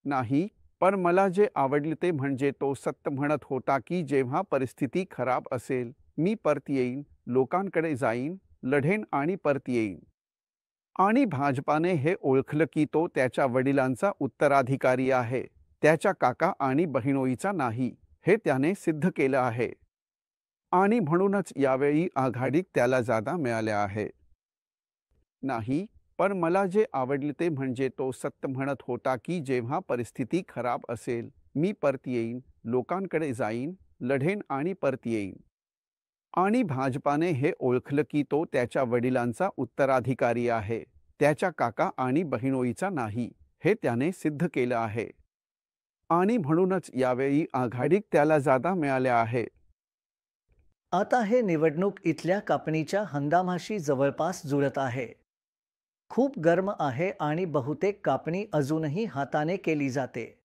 नाही, पण मला जे आवडले ते म्हणजे तो सत्य म्हणत होता की जेव्हा परिस्थिती खराब असेल, मी परत येईन, लोकांकडे जाईन, लढेन आणि परत येईन. आणि भाजपाने हे ओळखलं की तो त्याच्या वडिलांचा उत्तराधिकारी आहे, त्याच्या काका आणि बहिणोईचा नाही. हे त्याने सिद्ध केलं आहे. आणि म्हणूनच यावेळी आघाडीत त्याला जागा मिळाल्या आहे. नाही, पण मला जे आवडले ते म्हणजे तो सत्य म्हणत होता की जेव्हा परिस्थिती खराब असेल, मी परत येईन, लोकांकडे जाईन, लढेन आणि परत येईन. आणि भाजपाने हे ओळखलं की तो त्याच्या वडिलांचा उत्तराधिकारी आहे, त्याच्या काका आणि बहिणोईचा नाही. हे त्याने सिद्ध केलं आहे. आणि म्हणूनच यावेळी आघाडीत त्याला जागा मिळाल्या आहे. आता हे निवडणूक इथल्या कापणीच्या हंगामाशी जवळपास जुळत आहे. खूप गरम आहे आणि बहुतेक कापणी अजूनही हाताने केली जाते.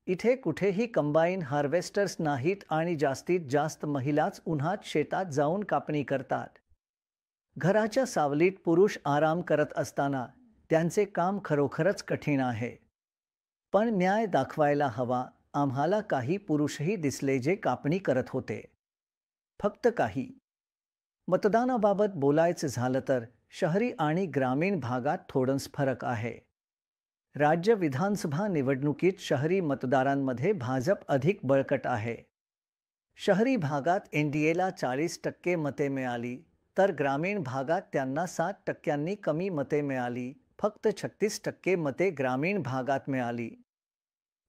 इथे कुठेही कंबाईन हार्वेस्टर्स नाहीत आणि जास्तीत जास्त महिलाच उन्हात शेतात जाऊन कापणी करतात. घराच्या सावलीत पुरुष आराम करत असताना त्यांचे काम खरोखरच कठीण आहे. पण न्याय दाखवायला हवा. आम्हाला काही पुरुषही दिसले जे कापणी करत होते. फक्त काही. मतदानाबाबत बोलायचं झालं तर शहरी आणि ग्रामीण भागात थोडंच फरक आहे. राज्य विधानसभा निवडणुकीत शहरी मतदारांमध्ये भाजप अधिक बळकट आहे. शहरी भागात एनडीएला 40% मते मिळाली, तर ग्रामीण भागात त्यांना 7% कमी मते मिळाली. फक्त 36% मते ग्रामीण भागात मिळाली.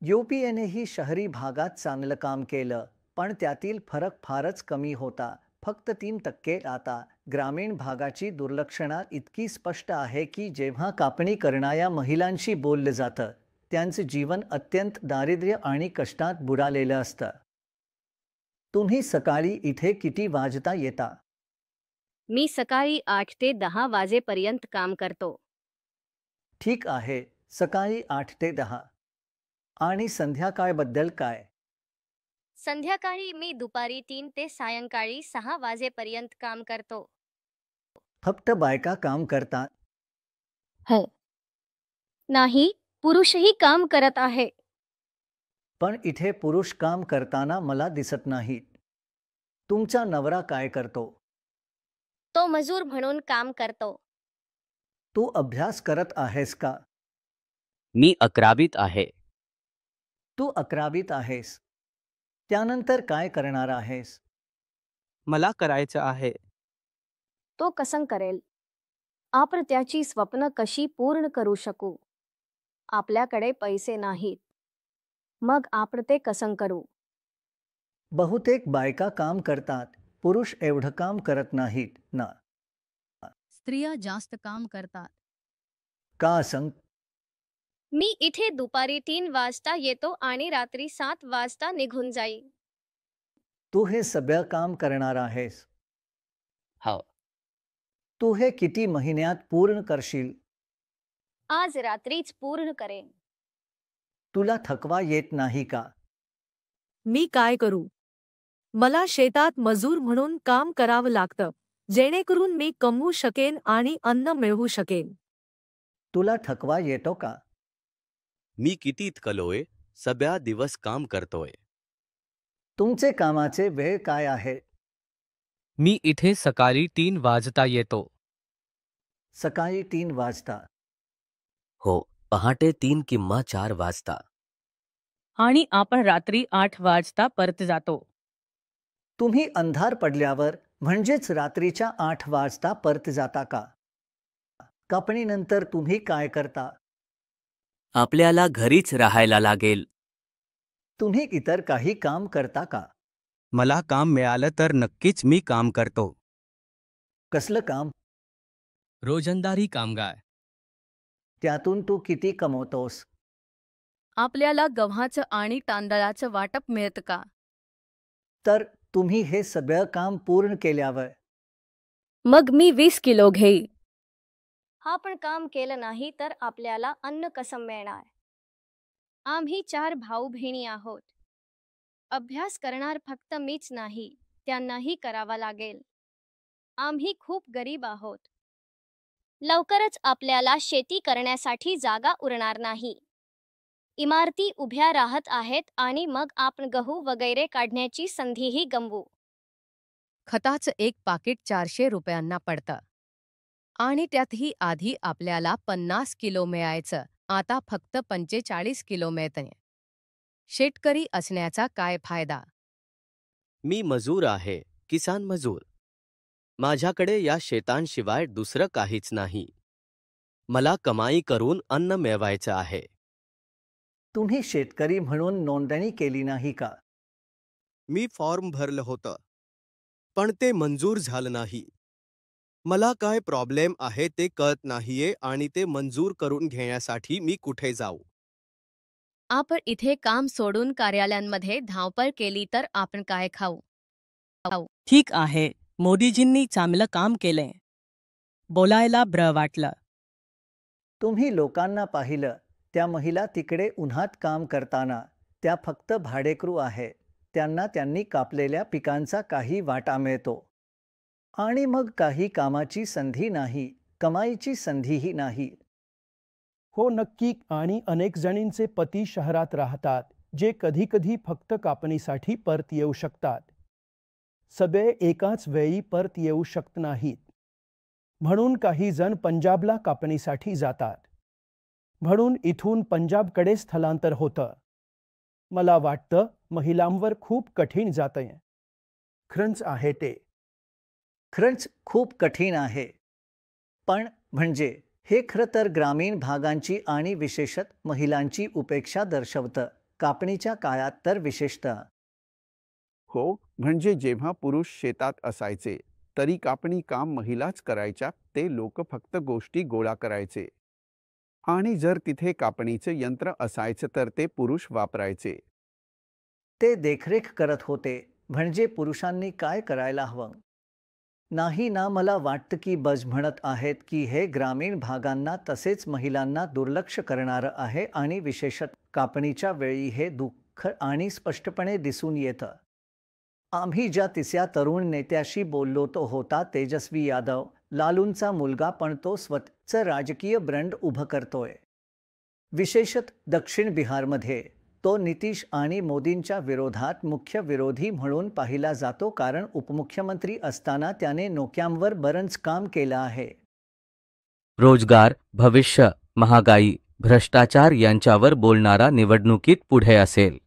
यूपीएनेही शहरी भागात चांगलं काम केलं, पण त्यातील फरक फारच कमी होता, फक्त 3%. आता ग्रामीण भागाची दुर्लक्षणा इतकी स्पष्ट आहे की जेव्हा कापणी करणाऱ्या महिलांशी बोललं जातं, त्यांचं जीवन अत्यंत दारिद्र्य आणि कष्टात बुडालेलं असतं. तुम्ही सकाळी इथे किती वाजता येता? मी सकाळी 8 ते 10 वाजेपर्यंत काम करतो. ठीक आहे, सकाळी 8 ते 10. आणि संध्याकाळबद्दल काय? संध्याकाळी मी दुपारी 3 ते सायंकाळी 6 वाजेपर्यंत काम करतो. फक्त बायका काम करतात? हो. नाही, पुरुषही काम करत आहे. पण इथे पुरुष काम करताना मला दिसत नाहीत. तुमचा नवरा काय करतो? तो मजूर म्हणून काम करतो. तू अभ्यास करत आहेस का? मी 11वीत आहे. तू 11वीत आहेस. त्यानंतर काय करणार आहेस? मला करायचं आहे. तो कसं करेल? आपण त्याची स्वप्न कशी पूर्ण करू शकू? आपल्याकडे पैसे नाहीत. मग आपण ते कसं करू? बहुतेक बायका काम करतात, पुरुष एवढं काम करत नाहीत ना. स्त्रिया जास्त काम करतात. का सांग? मी इथे दुपारी 3 वाजता येतो आणि रात्री 7 वाजता निघून जाई. तू हे सगळं काम करणार आहेस? हो. तू हे किती महिन्यात पूर्ण करशील? आज रात्रीच पूर्ण करेन. तुला थकवा येत नाही का? मी काय करू? मला शेतात मजूर म्हणून काम करावं लागतं, जेणेकरून मी कमवू शकेन आणि अन्न मिळवू शकेन. तुला थकवा येतो का? मी किती थकलोय, सगळा दिवस काम करतोय. तुमचे कामाचे वेळ काय आहे? मी इथे सकाळी 3 वाजता येतो. सकाळी 3 वाजता. हो, पहाटे 3 किंवा 4 वाजता. आणि आपण रात्री 8 वाजता परत जातो. तुम्ही अंधार पडल्यावर म्हणजेच रात्रीच्या 8 वाजता परत जाता का? कापणीनंतर तुम्ही काय करता? आपल्याला घरीच राहायला लागेल. तुम्ही इतर काही काम करता का? मला काम मिळालं तर नक्कीच मी काम करतो. कसलं काम? रोजंदारी कामगार. त्यातून तू किती कमवतोस? आपल्याला गव्हाचं आणि तांदळाचं वाटप मिळतं का? तर तुम्ही हे सगळं काम पूर्ण केल्यावर मग मी 20 किलो घेई. आपण काम केलं नाही तर आपल्याला अन्न कसं मिळणार? आम्ही 4 भाऊ बहिणी आहोत. अभ्यास करणार फक्त मीच नाही, त्यांनाही करावा लागेल. आम्ही खूप गरीब आहोत. लवकरच आपल्याला शेती करण्यासाठी जागा उरणार नाही. इमारती उभ्या राहत आहेत आणि मग आपण गहू वगैरे काढण्याची संधीही गमवू. खताचं एक पाकिट 400 रुपयांना पडतं. आणि त्यातही आधी आपल्याला 50 किलो मिळायचं, आता फक्त 45 किलो मिळतंय. शेतकरी असण्याचा काय फायदा? मी मजूर आहे, किसान मजूर. माझ्याकडे या शेतांशिवाय दुसरं काहीच नाही. मला कमाई करून अन्न मिळवायचं आहे. तुम्ही शेतकरी म्हणून नोंदणी केली नाही का? मी फॉर्म भरलं होतं, पण ते मंजूर झालं नाही. मला काय प्रॉब्लेम आहे ते कळत नाहीये आणि ते मंजूर करून घेण्यासाठी मी कुठे जाऊ? आपण इथे काम सोडून कार्यालयांमध्ये धावपळ केली तर आपण काय खाऊ? ठीक आहे, मोदीजींनी चांगलं काम केलंय. बोलायला बरं वाटलं. तुम्ही लोकांना पाहिलं, त्या महिला तिकडे उन्हात काम करताना, त्या फक्त भाडेकरू आहे. त्यांना त्यांनी कापलेल्या पिकांचा काही वाटा मिळतो. आणि मग काही कामाची संधी नाही, कमाईची संधीही नाही. हो नक्की. आणि अनेक जणींचे पती शहरात राहतात, जे कधीकधी फक्त कापणीसाठी परत येऊ शकतात. सगळे एकाच वेळी परत येऊ शकत नाहीत. म्हणून काही जण पंजाबला कापणीसाठी जातात. म्हणून इथून पंजाबकडे स्थलांतर होतं. मला वाटतं महिलांवर खूप कठीण जातंय. खरंच आहे ते. खरंच खूप कठीण आहे. पण म्हणजे हे खरं तर ग्रामीण भागांची आणि विशेषतः महिलांची उपेक्षा दर्शवतं, कापणीच्या काळात तर विशेषतः. हो, म्हणजे जेव्हा पुरुष शेतात असायचे तरी कापणी काम महिलाच करायच्या. ते लोक फक्त गोष्टी गोळा करायचे. आणि जर तिथे कापणीचे यंत्र असायचं तर ते पुरुष वापरायचे. ते देखरेख करत होते. म्हणजे पुरुषांनी काय करायला हवं? नाही ना. मला वाटतं की बज म्हणत आहेत की हे ग्रामीण भागांना तसेच महिलांना दुर्लक्ष करणारं आहे आणि विशेषतः कापणीच्या वेळी हे दुःख आणि स्पष्टपणे दिसून येतं. आम्ही ज्या तिसऱ्या तरुण नेत्याशी बोललो तो होता तेजस्वी यादव, लालूंचा मुलगा, पण तो स्वतःचं राजकीय ब्रँड उभं करतोय. विशेषतः दक्षिण बिहारमध्ये तो नितीश आणि मोदींच्या विरोधात मुख्य विरोधी म्हणून पाहिला जातो, कारण उपमुख्यमंत्री असताना त्याने नोक्यांवर बरंच काम केलं आहे. रोजगार, भविष्य, महागाई, भ्रष्टाचार यांच्यावर बोलणारा निवडणुकीत पुढे असेल.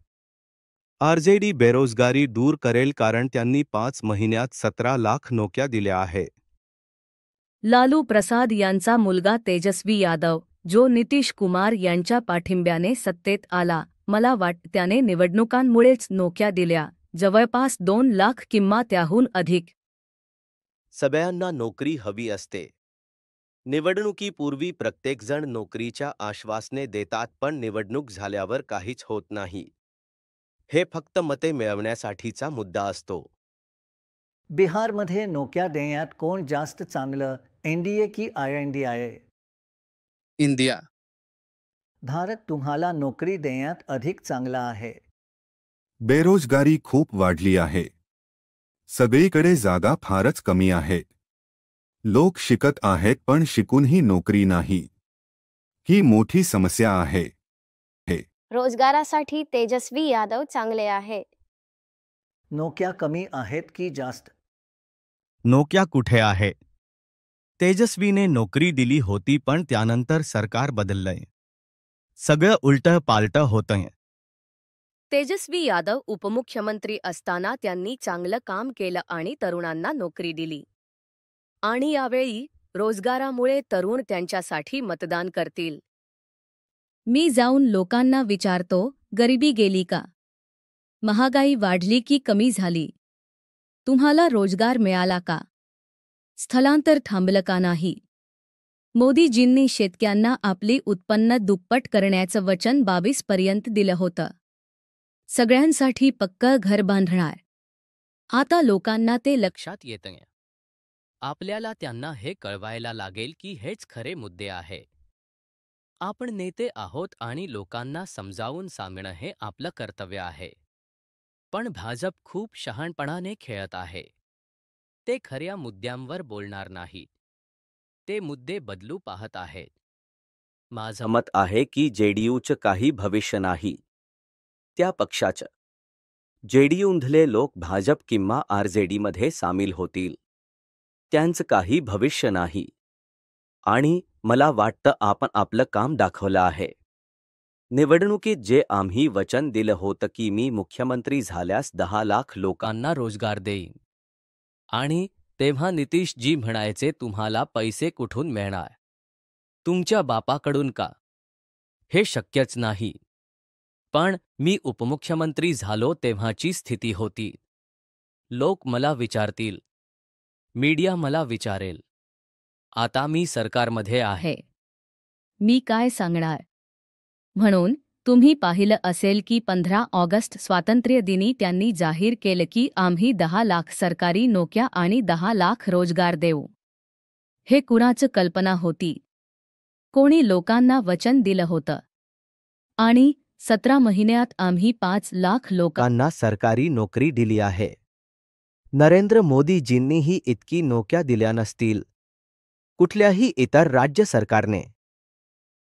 आरजेडी बेरोजगारी दूर करेल कारण त्यांनी 5 महिन्यात 17 लाख नोकऱ्या दिल्या आहे. लालू प्रसाद यांचा मुलगा तेजस्वी यादव, जो नितीश कुमार यांच्या पाठिंब्याने सत्तेत आला, मला वाटतं त्याने निवडणुकांमुळेच नोकऱ्या दिल्या, जवळपास 2 लाख किंवा त्याहून अधिक. सगळ्यांना नोकरी हवी असते. निवडणुकीपूर्वी प्रत्येकजण नोकरीच्या आश्वासने देतात, पण निवडणूक झाल्यावर काहीच होत नाही. हे फक्त मते मिळवण्यासाठीचा मुद्दा असतो. बिहारमध्ये नोकऱ्या देण्यात कोण जास्त चांगलं, एनडीए की INDIA? इंडिया. भारत तुम्हाला नोकरी देण्यात अधिक चांगला आहे. बेरोजगारी खूप वाढली आहे. सगळीकडे जागा फारच कमी आहेत. लोक शिकत आहेत पण शिकूनही नोकरी नाही. ही मोठी समस्या आहे. रोजगारासाठी तेजस्वी यादव चांगले आहे. नोकऱ्या कमी आहेत की जास्त? नोकऱ्या कुठे आहे? तेजस्वीने नोकरी दिली होती पण त्यानंतर सरकार बदललंय. सगळं उलटं पालटं होतंय. तेजस्वी यादव उपमुख्यमंत्री असताना त्यांनी चांगलं काम केलं आणि तरुणांना नोकरी दिली. आणि यावेळी रोजगारामुळे तरुण त्यांच्यासाठी मतदान करतील. मी जाऊन लोकांना विचारतो, गरिबी गेली का? महागाई वाढली की कमी झाली? तुम्हाला रोजगार मिळाला का? स्थलांतर थांबलं का नाही? मोदीजींनी शेतकऱ्यांना आपली उत्पन्न दुप्पट करण्याचं वचन 22 पर्यंत दिलं होतं. सगळ्यांसाठी पक्कं घर बांधणार. आता लोकांना ते लक्षात येतंय. आपल्याला त्यांना हे कळवायला लागेल की हेच खरे मुद्दे आहे. आपण नेते आहोत आणि लोकांना समजावून सांगणं हे आपलं कर्तव्य आहे. पण भाजप खूप शहाणपणाने खेळत आहे. ते खऱ्या मुद्द्यांवर बोलणार नाही. ते मुद्दे बदलू पाहत आहेत. माझं मत आहे की जेडीयूचं काही भविष्य नाही. त्या पक्षाचं. जेडीयूमधले लोक भाजप किंवा आरजेडीमध्ये सामील होतील. त्यांचं काही भविष्य नाही. आणि मला वाटतं आपण आपलं काम दाखवलं आहे. निवडणुकीत जे आम्ही वचन दिलं होतं की मी मुख्यमंत्री झाल्यास 10 लाख लोकांना रोजगार देईन. आणि तेव्हा नितीशजी म्हणायचे, तुम्हाला पैसे कुठून मिळणार? तुमच्या बापाकडून का? हे शक्यच नाही. पण मी उपमुख्यमंत्री झालो तेव्हाची स्थिती होती. लोक मला विचारतील. मीडिया मला विचारेल. आता मी सरकारमध्ये आहे. मी काय सांगणार? म्हणून तुम्ही पाहिलं असेल की 15 ऑगस्ट स्वातंत्र्यदिनी त्यांनी जाहीर केलं की आम्ही 10 लाख सरकारी नोकऱ्या आणि 10 लाख रोजगार देऊ. हे कुणाचं कल्पना होती? कोणी लोकांना वचन दिलं होतं? आणि 17 महिन्यात आम्ही 5 लाख लोकांना सरकारी नोकरी दिली आहे. नरेंद्र मोदीजींनीही इतकी नोकऱ्या दिल्या नसतील कुठल्याही इतर राज्य सरकारने.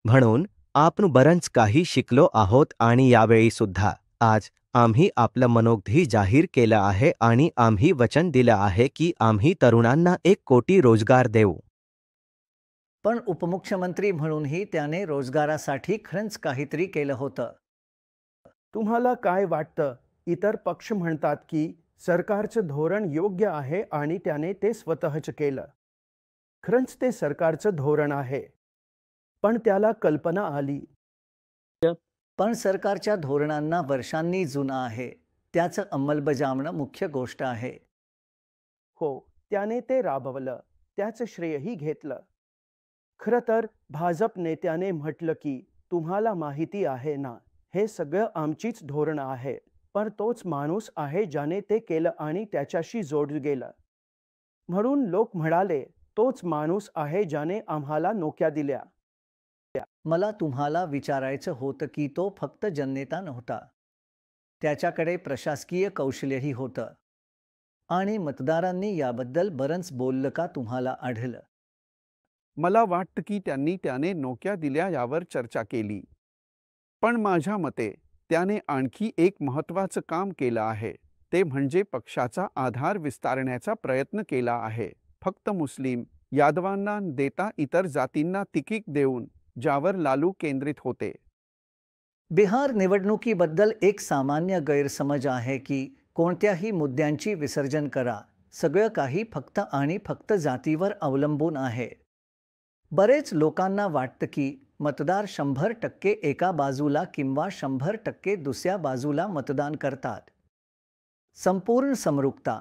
म्हणून आपण बरंच काही शिकलो आहोत आणि यावेळी सुद्धा आज आम्ही आपलं मनोगत जाहीर केलं आहे आणि आम्ही वचन दिलं आहे की आम्ही तरुणांना 1 कोटी रोजगार देऊ. पण उपमुख्यमंत्री म्हणूनही त्याने रोजगारासाठी खरंच काहीतरी केलं होतं. तुम्हाला काय वाटतं? इतर पक्ष म्हणतात की सरकारचं धोरण योग्य आहे आणि त्याने ते स्वतःच केलं. खरंच ते सरकारचं धोरण आहे. पण त्याला कल्पना आली. पण सरकारच्या धोरणांना वर्षांनी जुना आहे. त्याचं अंमलबजावणं मुख्य गोष्ट आहे. हो, त्याने ते राबवलं. त्याचं श्रेयही घेतलं. खरं तर भाजप नेत्याने म्हटलं की तुम्हाला माहिती आहे ना, हे सगळं आमचीच धोरणं आहे. पण तोच माणूस आहे ज्याने ते केलं आणि त्याच्याशी जोडलं गेलं. म्हणून लोक म्हणाले, तोच माणूस आहे ज्याने आम्हाला नोकऱ्या दिल्या. मला तुम्हाला विचारायचं होतं की तो फक्त जननेता नव्हता. त्याच्याकडे प्रशासकीय कौशल्यही होतं. आणि मतदारांनी याबद्दल बरंच बोललं का तुम्हाला आढळलं? मला वाटतं की त्याने नोकऱ्या दिल्या यावर चर्चा केली. पण माझ्या मते त्याने आणखी एक महत्त्वाचं काम केलं आहे. ते म्हणजे पक्षाचा आधार विस्तारण्याचा प्रयत्न केला आहे. फक्त मुस्लिम, यादवांना देता इतर जातींना तिकीट देऊन ज्यावर लालू केंद्रित होते. बिहार निवडणुकीबद्दल एक सामान्य गैरसमज आहे की कोणत्याही मुद्द्यांची विसर्जन करा, सगळं काही फक्त आणि फक्त जातीवर अवलंबून आहे. बरेच लोकांना वाटतं की मतदार 100% एका बाजूला किंवा 100% दुसऱ्या बाजूला मतदान करतात. संपूर्ण समरूपता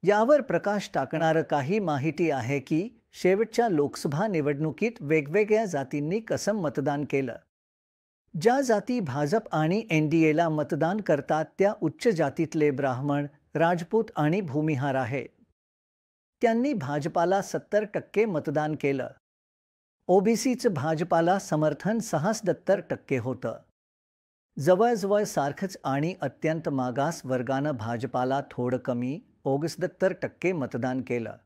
यावर प्रकाश टाकणारं काही माहिती आहे की शेवटच्या लोकसभा निवडणुकीत वेगवेगळ्या जातींनी कसं मतदान केलं. ज्या जाती भाजप आणि एनडीएला मतदान करतात त्या उच्च जातीतले ब्राह्मण, राजपूत आणि भूमिहार आहेत. त्यांनी भाजपाला 70% मतदान केलं. ओबीसीचं भाजपाला समर्थन 76% होतं. जवळजवळ सारखंच आणि अत्यंत मागास वर्गानं भाजपाला थोडं कमी 69% मतदान केलं.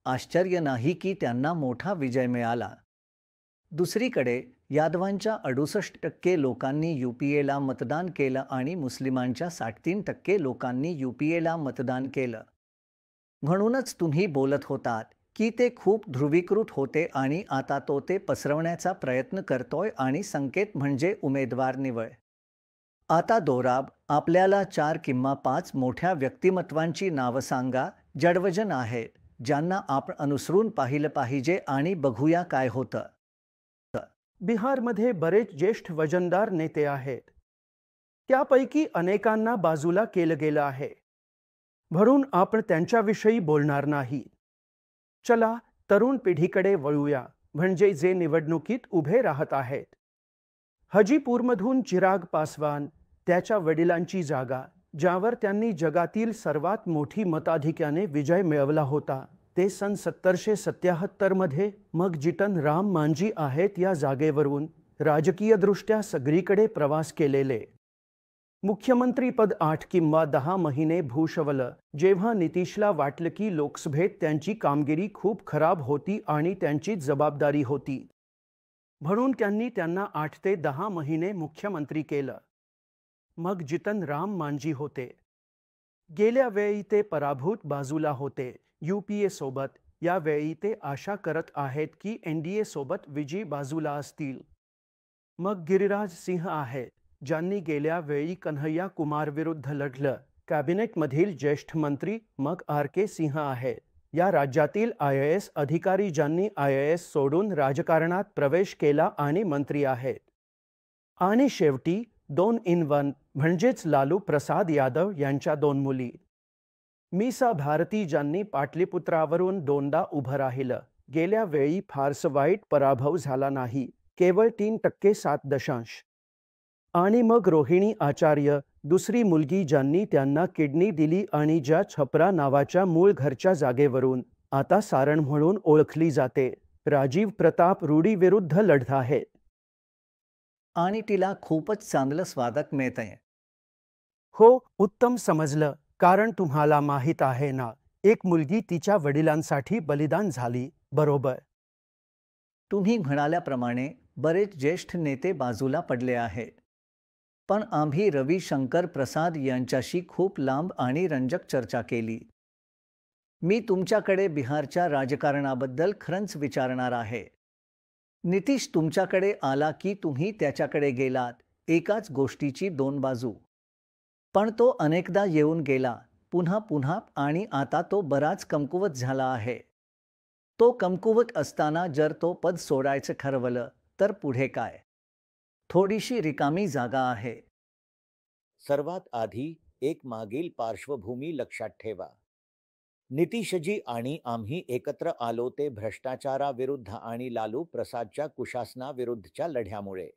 आश्चर्य नाही की त्यांना मोठा विजय मिळाला. दुसरीकडे यादवांच्या 68% लोकांनी यूपीएला मतदान केलं आणि मुस्लिमांच्या 63% लोकांनी यूपीएला मतदान केलं. म्हणूनच तुम्ही बोलत होतात की ते खूप ध्रुवीकृत होते आणि आता तो ते पसरवण्याचा प्रयत्न करतोय आणि संकेत म्हणजे उमेदवार निवड. आता दोराब, आपल्याला 4 किंवा 5 मोठ्या व्यक्तिमत्वांची नावं सांगा, जडवजन आहेत, ज्यांना आपण अनुसरून पाहिलं पाहिजे आणि बघूया काय होतं. बिहारमध्ये बरेच ज्येष्ठ वजनदार नेते आहेत. त्यापैकी अनेकांना बाजूला केलं गेलं आहे, म्हणून आपण त्यांच्याविषयी बोलणार नाही. चला तरुण पिढीकडे वळूया, म्हणजे जे निवडणुकीत उभे राहत आहेत. हजीपूरमधून चिराग पासवान, त्याच्या वडिलांची जागा, ज्यावर त्यांनी जगातील सर्वात मोठी मताधिक्याने विजय मिळवला होता, ते सन 1777 मध्ये मग जितन राम मांझी आहेत या जागेवरून राजकीयदृष्ट्या सगळीकडे प्रवास केलेले. मुख्यमंत्रीपद 8 किंवा 10 महिने भूषवलं, जेव्हा नितीशला वाटलं की लोकसभेत त्यांची कामगिरी खूप खराब होती आणि त्यांची जबाबदारी होती. म्हणून त्यांनी त्यांना 8 ते 10 महिने मुख्यमंत्री केलं. मग जितन राम मांझी होते. गेल्या वेळी ते पराभूत बाजूला होते यूपीए सोबत. यावेळी ते आशा करत आहेत की एनडीए सोबत विजयी बाजूला असतील. मग गिरिराज सिंह आहेत, ज्यांनी गेल्या वेळी कन्हैया कुमार विरुद्ध लढलं. कॅबिनेटमधील ज्येष्ठ मंत्री मग RK सिंह आहेत, या राज्यातील IAS अधिकारी ज्यांनी IAS सोडून राजकारणात प्रवेश केला आणि मंत्री आहेत. आणि शेवटी 2 in 1 म्हणजेच लालू प्रसाद यादव यांच्या 2 मुली. मीसा भारती ज्यांनी पाटलीपुत्रावरून 2दा उभं राहिलं. गेल्या वेळी फारसं वाईट पराभव झाला नाही, केवळ 3% 7. आणि मग रोहिणी आचार्य, दुसरी मुलगी ज्यांनी त्यांना किडनी दिली आणि ज्या छपरा नावाच्या मूळ घरच्या जागेवरून आता सारण म्हणून ओळखली जाते. राजीव प्रताप रूडी विरुद्ध लढत आहे. आणि तिला खूपच चांगलं स्वागत मिळतंय. हो, उत्तम समजलं, कारण तुम्हाला माहीत आहे ना, एक मुलगी तिच्या वडिलांसाठी बलिदान झाली, बरोबर? तुम्ही म्हणाल्याप्रमाणे बरेच ज्येष्ठ नेते बाजूला पडले आहेत. पण आम्ही रविशंकर प्रसाद यांच्याशी खूप लांब आणि रंजक चर्चा केली. मी तुमच्याकडे बिहारच्या राजकारणाबद्दल खरंच विचारणार आहे. नितीश तुमच्याकडे आला की तुम्ही त्याच्याकडे गेलात. एकाच गोष्टीची 2 बाजू. पण तो अनेकदा येऊन गेला, पुन्हा पुन्हा, आणि आता तो बराच कमकुवत झाला आहे. तो कमकुवत असताना जर तो पद सोडायचं ठरवलं तर पुढे काय? थोडीशी रिकामी जागा आहे. सर्वात आधी एक मागील पार्श्वभूमी लक्षात ठेवा. नितीशजी आणि आम्ही एकत्र आलो ते भ्रष्टाचाराविरुद्ध आणि लालू प्रसादच्या कुशासनाविरुद्धच्या लढ्यामुळे.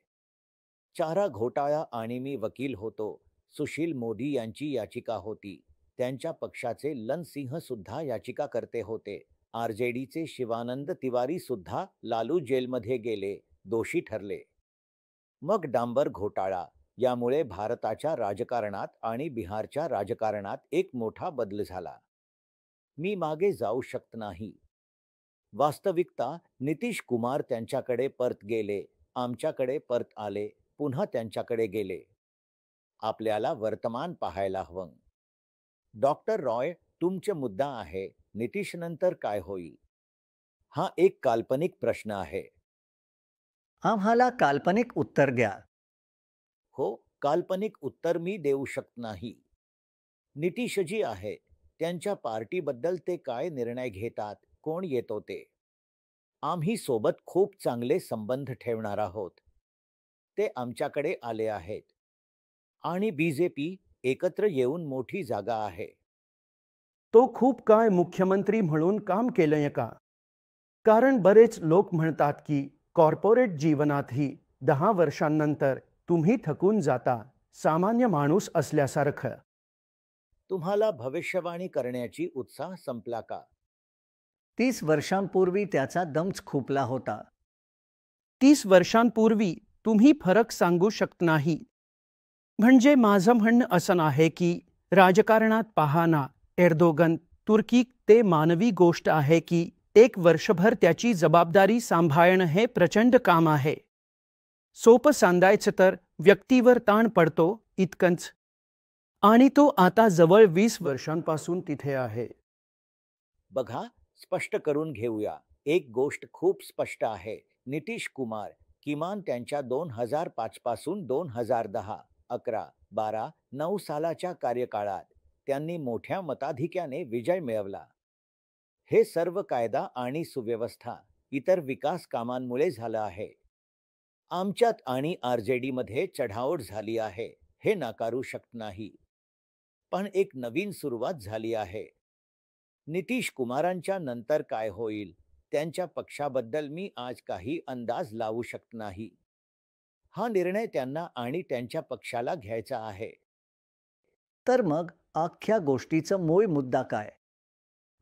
चारा घोटाळा आणि मी वकील होतो. सुशील मोदी यांची याचिका होती. त्यांच्या पक्षाचे लन सिंह सुद्धा याचिकाकर्ते होते. RJDचे शिवानंद तिवारी सुद्धा लालू जेलमध्ये गेले, दोषी ठरले. मग डांबर घोटाळा. यामुळे भारताच्या राजकारणात आणि बिहारच्या राजकारणात एक मोठा बदल झाला. मी मागे जाऊ शकत नाही. वास्तविकता, नितीश कुमार त्यांच्याकडे परत गेले, आमच्याकडे परत आले, पुन्हा त्यांच्याकडे गेले. आपल्याला वर्तमान पाहायला हवं. डॉक्टर रॉय, तुमचा मुद्दा आहे, नितीशनंतर काय होईल? हा एक काल्पनिक प्रश्न आहे. आम्हाला काल्पनिक उत्तर द्या. हो, काल्पनिक उत्तर मी देऊ शकत नाही. नितीशजी आहे, त्यांच्या पार्टीबद्दल ते काय निर्णय घेतात, कोण येतो ते. आम्ही सोबत खूप चांगले संबंध ठेवणार आहोत. ते आमच्याकडे आले आहेत आणि बीजेपी एकत्र येऊन मोठी जागा आहे. तो खूप काय मुख्यमंत्री म्हणून काम केलंय का? कारण बरेच लोक म्हणतात की कॉर्पोरेट जीवनातही 10 वर्षांनंतर तुम्ही थकून जाता, सामान्य माणूस असल्यासारखं. तुम्हाला भविष्यवाणी करण्याची उत्साह संपला का? 30 वर्षांपूर्वी त्याचा दमच खुपला होता. 30 वर्षांपूर्वी तुम्ही फरक सांगू शकत नाही. म्हणजे माझं म्हणणं असं आहे की राजकारणात पाहना, एर्दोगन तुर्की ते मानवी गोष्ट आहे की 1 वर्षभर त्याची जबाबदारी सांभाळणं हे प्रचंड काम आहे. सोपं सांगायचं तर व्यक्तीवर ताण पडतो इतकंच. आणि तो आता जवळ 20 वर्षांपासून तिथे आहे. बघा, स्पष्ट करून घेऊया. एक गोष्ट खूप स्पष्ट आहे. नितीश कुमार किमान त्यांच्या 2005 पासून 2010, 11, 12, 9 सालाच्या कार्यकाळात त्यांनी मोठ्या मताधिक्याने विजय मिळवला. हे सर्व कायदा आणि सुव्यवस्था इतर विकास कामांमुळे झालं आहे. आमच्यात आणि आरजेडीमध्ये चढाओढ झाली आहे, हे नाकारू शकत नाही. पण एक नवीन सुरुवात झाली आहे. नितीश कुमारांच्या नंतर काय होईल त्यांच्या पक्षाबद्दल मी आज काही अंदाज लावू शकत नाही. हा निर्णय त्यांना आणि त्यांच्या पक्षाला घ्यायचा आहे. तर मग अख्ख्या गोष्टीचं मूळ मुद्दा काय?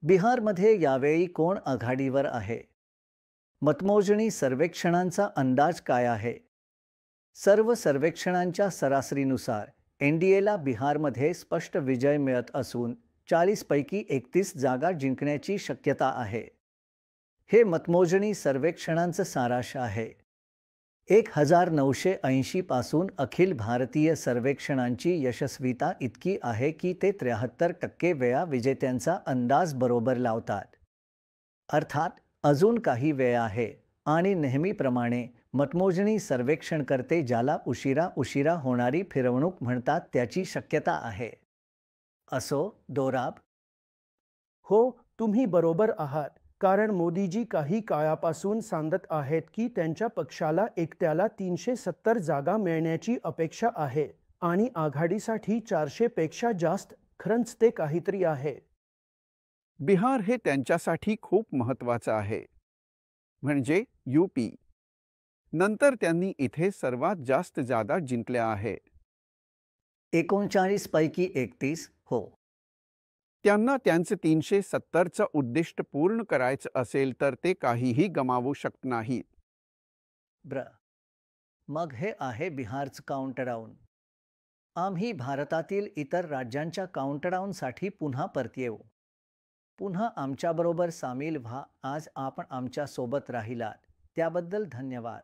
बिहारमध्ये यावेळी कोण आघाडीवर आहे? मतमोजणी सर्वेक्षणांचा अंदाज काय आहे? सर्व सर्वेक्षणांच्या सरासरीनुसार एनडीएला बिहारमध्ये स्पष्ट विजय मिळत असून 40 पैकी 31 जागा जिंकण्याची शक्यता आहे. हे मतमोजणी सर्वेक्षणांचं सारांश आहे. 1980 पासून अखिल भारतीय सर्वेक्षणांची यशस्वीता इतकी आहे की ते 73% वेळा विजेत्यांचा अंदाज बरोबर लावतात. अर्थात अजून काही वेळ आहे आणि नेहमीप्रमाणे मतमोजणी सर्वेक्षणकर्ते ज्याला उशिरा होणारी फिरवणूक म्हणतात त्याची शक्यता आहे. असो, दोराब. हो, तुम्ही बरोबर आहात. कारण मोदीजी काही काळापासून सांगत आहेत की त्यांच्या पक्षाला एकट्याला 370 जागा मिळण्याची अपेक्षा आहे आणि आघाडीसाठी 400 पेक्षा जास्त. खरंच ते काहीतरी आहे. बिहार हे त्यांच्यासाठी खूप महत्त्वाचं आहे. म्हणजे यूपी नंतर त्यांनी इथे सर्वात जास्त जागा जिंकल्या आहे. 39 पैकी 31. हो, त्यांना त्यांचं 370चं उद्दिष्ट पूर्ण करायचं असेल तर ते काहीही गमावू शकत नाहीत. मग हे आहे बिहारचं काउंटडाऊन. आम्ही भारतातील इतर राज्यांच्या काउंटडाऊनसाठी पुन्हा परत येऊ. पुन्हा आमच्याबरोबर सामील व्हा. आज आपण आमच्या सोबत राहिलात त्याबद्दल धन्यवाद.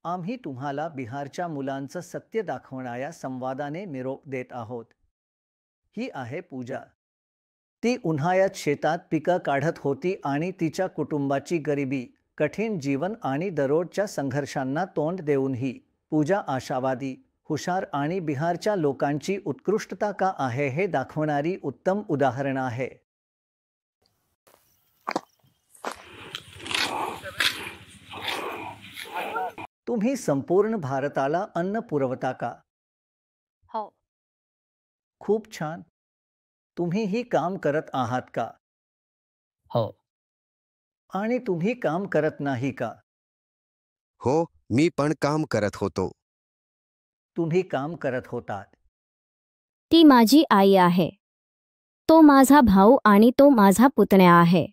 आम्ही तुम्हाला बिहारच्या मुलांचं सत्य दाखवणाऱ्या संवादाने निरोप देत आहोत. ही आहे पूजा. ती उन्हाळ्यात शेतात पिकं काढत होती आणि तिच्या कुटुंबाची गरिबी, कठीण जीवन आणि दररोजच्या संघर्षांना तोंड देऊनही पूजा आशावादी, हुशार आणि बिहारच्या लोकांची उत्कृष्टता का आहे हे दाखवणारी उत्तम उदाहरण आहे. तुम्ही संपूर्ण भारताला अन्न पुरवता का? हो. खूप छान. तुम्ही ही काम करत आहात का? हो. आणि तुम्ही काम करत नाही का? हो, मी पण काम करत होतो. तुम्ही काम करत होतात. ती माझी आई आहे. तो माझा भाऊ आणि तो माझा पुतण्या आहे.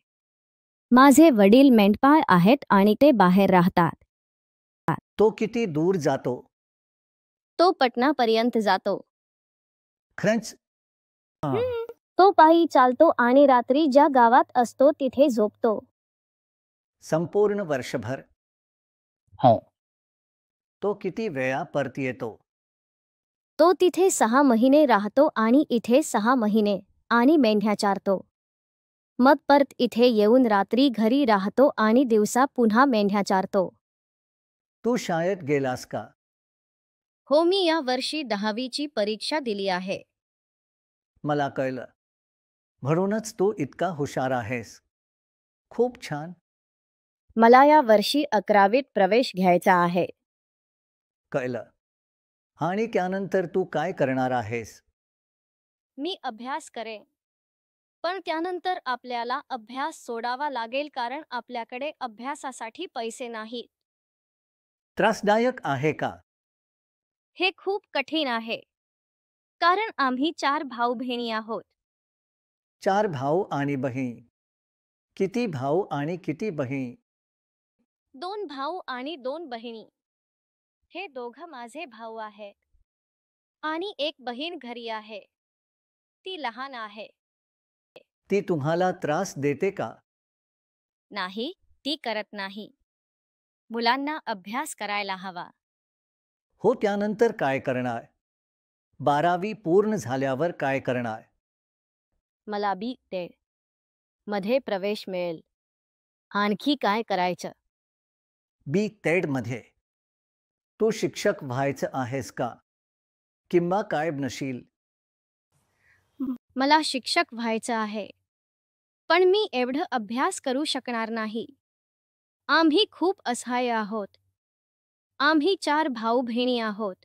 माझे वडील मेंढपाळ आहेत आणि ते बाहेर राहतात. तो किती दूर जातो? तो पटनापर्यंत जातो. खरंच? तो पायी चालतो आणि रात्री ज्या गावात असतो तिथे झोपतो. संपूर्ण वर्षभर? हो. तो किती वेळा परत येतो? तो तिथे 6 महिने राहतो आणि इथे 6 महिने आणि मेंढ्या चारतो. मग परत इथे येऊन रात्री घरी राहतो आणि दिवसा पुन्हा मेंढ्या चारतो. तू शाळेत गेलास का? हो, मी या वर्षी 10वीची परीक्षा दिली आहे. मला कळलं. म्हणूनच तू इतका हुशार आहेस. खूप छान. मला या वर्षी 11वीत प्रवेश घ्यायचा आहे. कळलं. आणि त्यानंतर तू काय करणार आहेस? मी अभ्यास करेन. पण त्यानंतर आपल्याला अभ्यास सोडावा लागेल कारण आपल्याकडे अभ्यासासाठी पैसे नाहीत. त्रासदायक आहे का? हे खूप कठीण आहे. कारण आम्ही 4 भाऊ बहिणी आहोत. 4 भाऊ आणि बहीण. किती भाऊ आणि किती बहीण? 2 भाऊ आणि 2 बहिणी. हे दोघं माझे भाऊ आहेत. आणि एक बहीण घरी आहे. ती लहान आहे. ती तुम्हाला त्रास देते का? नाही, ती करत नाही. मुलांना अभ्यास करायला हवा. हो, त्यानंतर काय करणार? 12वी पूर्ण झाल्यावर काय करणार? मला बी.टेड मध्ये प्रवेश मिळेल. आणखी काय करायचं? बी.टेड मध्ये. तू शिक्षक व्हायचं आहेस का? किंवा काय बनशील? मला शिक्षक व्हायचं आहे. पण मी एवढं अभ्यास करू शकणार नाही. आम्ही खूप असहाय्य आहोत. आम्ही 4 भाऊ बहिणी आहोत.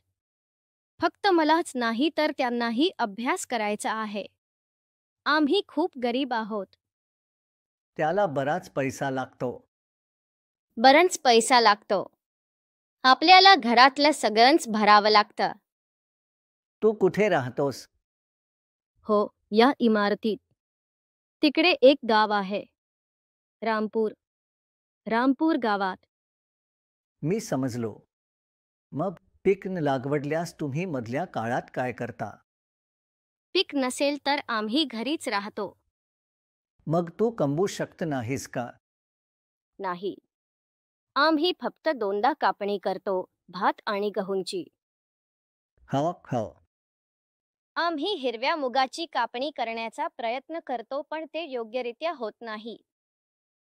फक्त मलाच नाही तर त्यांनाही अभ्यास करायचा आहे. आम्ही खूप गरीब आहोत. त्याला बराच पैसा लागतो. बराच पैसा लागतो. आपल्याला घरातलं सगळंच भरावं लागतं. तू कुठे राहतोस? हो, या इमारतीत. तिकडे एक गाव आहे. रामपूर गावात. मी समजलो. मग पीक लागवडल्यास तुम्ही मधल्या काळात काय करता? पीक नसेल तर आम्ही घरीच राहतो. मग तू कमवू शकत नाहीस का? नाही. आम्ही फक्त 2दा कापणी करतो, भात आणि गहूंची. हो. आम्ही हिरव्या मुगाची कापणी करण्याचा प्रयत्न करतो पण ते योग्यरित्या होत नाही.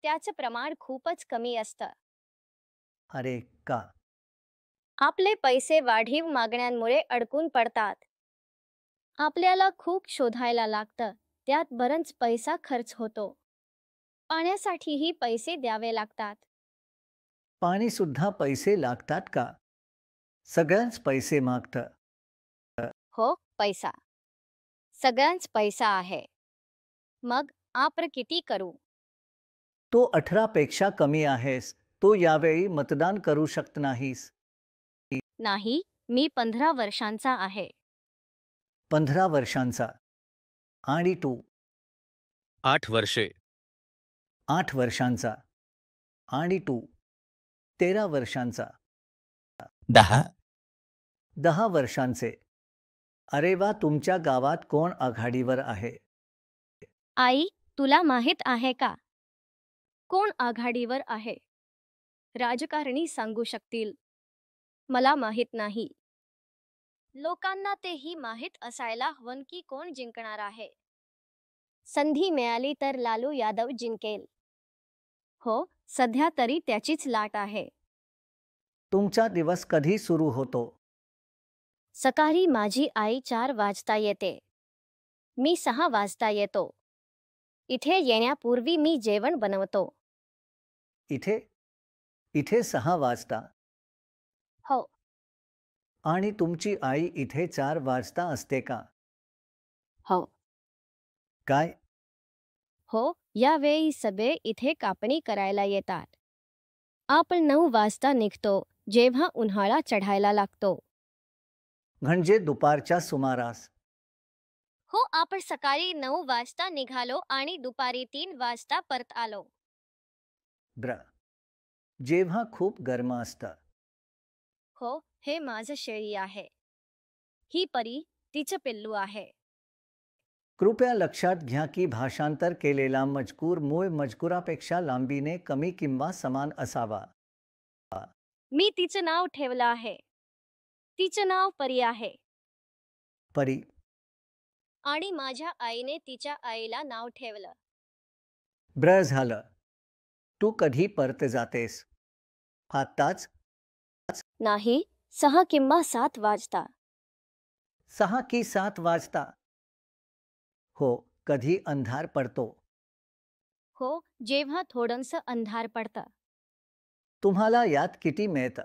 त्याचं प्रमाण खूपच कमी असतं. अरे का? आपले पैसे वाढीव मागण्यांमुळे अडकून पडतात. आपल्याला खूप शोधायला लागतं. त्यात बराच पैसा खर्च होतो. पाण्यासाठीही पैसे द्यावे लागतात. पाणी सुद्धा पैसे लागतात का? सगळ्यांच पैसे मागतं. हो, पैसा. सगळ्यांच पैसा आहे. मग आपण किती करू? तो 18 पेक्षा कमी आहेस. तो यावेळी मतदान करू शकत नाहीस. नाही, मी 15 वर्षांचा आहे. 15 वर्षांचा. आणि तू? 8 वर्षे. 8 वर्षांचा. आणि तू? 13 वर्षांचा. 10 वर्षांचे. अरे वा, तुमच्या गावात कोण आघाडीवर आहे? आई, तुला माहित आहे का? कोण आघाडीवर आहे? राजकारणी सांगू शकतील. मला माहित नाही. लोकांना तेही माहित असायला हवं की कोण जिंकणार आहे. संधी मिळाली तर लालू यादव जिंकेल. हो, सध्या तरी त्याचीच लाट आहे. तुमचा दिवस कधी सुरू होतो? सकाळी माझी आई 4 वाजता येते. मी 6 वाजता येतो. इथे येण्यापूर्वी मी जेवण बनवतो. इथे 6 वाजता? हो. आणि तुमची आई इथे 4 वाजता असते का? हो. काय? हो, यावेळी सगळे इथे कापणी करायला येतात. आपण 9 वाजता निघतो, जेव्हा उन्हाळा चढायला लागतो. म्हणजे दुपारच्या सुमारास? हो, आपण सकाळी 9 वाजता निघालो आणि दुपारी 3 वाजता परत आलो. जेव्हा खूप गरम असतं. हो, हे माझं शेळी आहे. ही परी, तिचं पिल्लू आहे. कृपया लक्षात घ्या की भाषांतर केलेला मजकूर मूळ मजकुरापेक्षा लांबीने कमी किंवा समान असावा. मी तिचं नाव ठेवलं आहे. तिचं नाव परी आहे. परी. आणि माझ्या आईने तिच्या आईला नाव ठेवलं. ब्र झालं. तू कधी परत जातेस? आत्ताच? नाही, 6 किंवा 7 वाजता. 6 की 7 वाजता? हो, कधी अंधार पडतो? हो, जेव्हा थोडंसं अंधार पडतं. तुम्हाला यात किती मिळतं?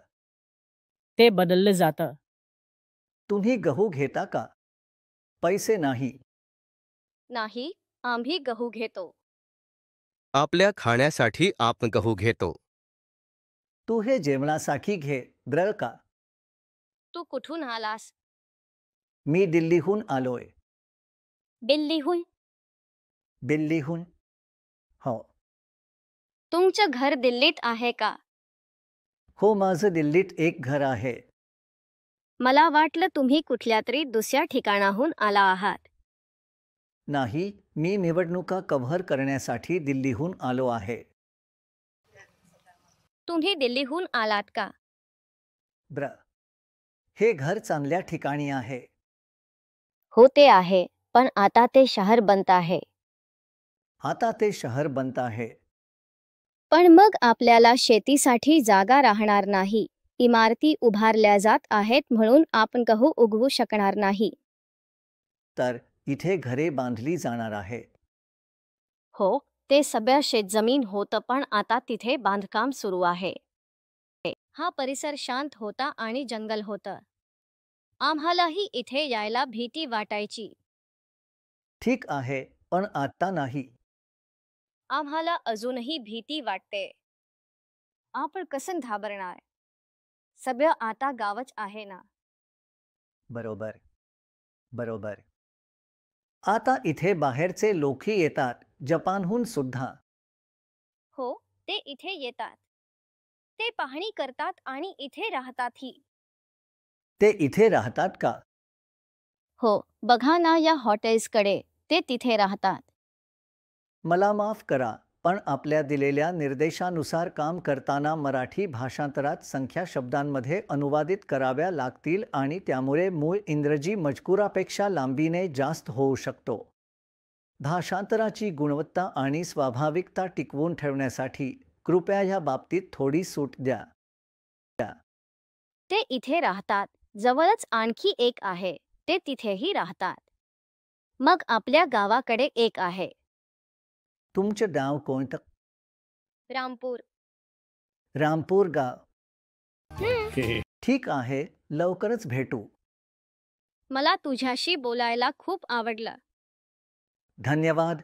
ते बदललं जातं. तुम्ही गहू घेता का? पैसे नाही. नाही, आम्ही गहू घेतो. आपल्या खाण्यासाठी आपण गहू घेतो. तू हे जेवणासाठी घे, ब्र का? तू कुठून आलास? मी दिल्लीहून आलोय. दिल्लीहून? दिल्लीहून? हो. तुमचं घर दिल्लीत आहे का? हो, माझं दिल्लीत एक घर आहे. मला वाटलं तुम्ही कुठल्या तरी दुसऱ्या ठिकाणाहून आला आहात. नाही, मी निवडणुका कव्हर करण्यासाठी दिल्लीहून आलो आहे. तुम्ही दिल्लीहून आलात का? ब्र, हे घर चांगल्या ठिकाणी आहे. हो, ते आहे, पण आता ते शहर बनत आहे. आता ते शहर बनत आहे. पण मग आपल्याला शेतीसाठी जागा राहणार नाही. इमारती उभारल्या जात आहेत म्हणून आपण गहू उगवू शकणार नाही. तर इथे घरे बांधली जाणार आहेत. हो, ते सगळं शेतजमीन होतं, पण आता तिथे बांधकाम सुरू आहे. हा परिसर शांत होता आणि जंगल होतं. आम्हालाही इथे यायला भीती वाटायची. ठीक आहे, पण आता नाही. आम्हाला अजूनही भीती वाटते. आपण कसं घाबरणार? सगळं आता गावच आहे ना. बरोबर, बरोबर. आता इथे बाहेरचे लोकही येतात, जपानहून सुद्धा. हो, ते इथे येतात. ते पाहणी करतात आणि इथे राहतातही. ते इथे राहतात का? हो, बघा ना या हॉटेल्सकडे, ते तिथे राहतात. मला माफ करा, पण आपल्या दिलेल्या निर्देशानुसार काम करताना मराठी भाषांतरात संख्या शब्दांमध्ये अनुवादित कराव्या लागतील आणि त्यामुळे मूळ इंग्रजी मजकुरापेक्षा लांबीने जास्त होऊ शकतो. भाषांतराची गुणवत्ता आणि स्वाभाविकता टिकवून ठेवण्यासाठी कृपया या बाबतीत थोडी सूट द्या. ते इथे राहतात. जवळच आणखी एक आहे, ते तिथेही राहतात. मग आपल्या गावाकडे एक आहे. तुमचं गाव कोणतं? रामपूर. रामपूर गाव. ठीक आहे, लवकरच भेटू. मला तुझ्याशी बोलायला खूप आवडलं. धन्यवाद.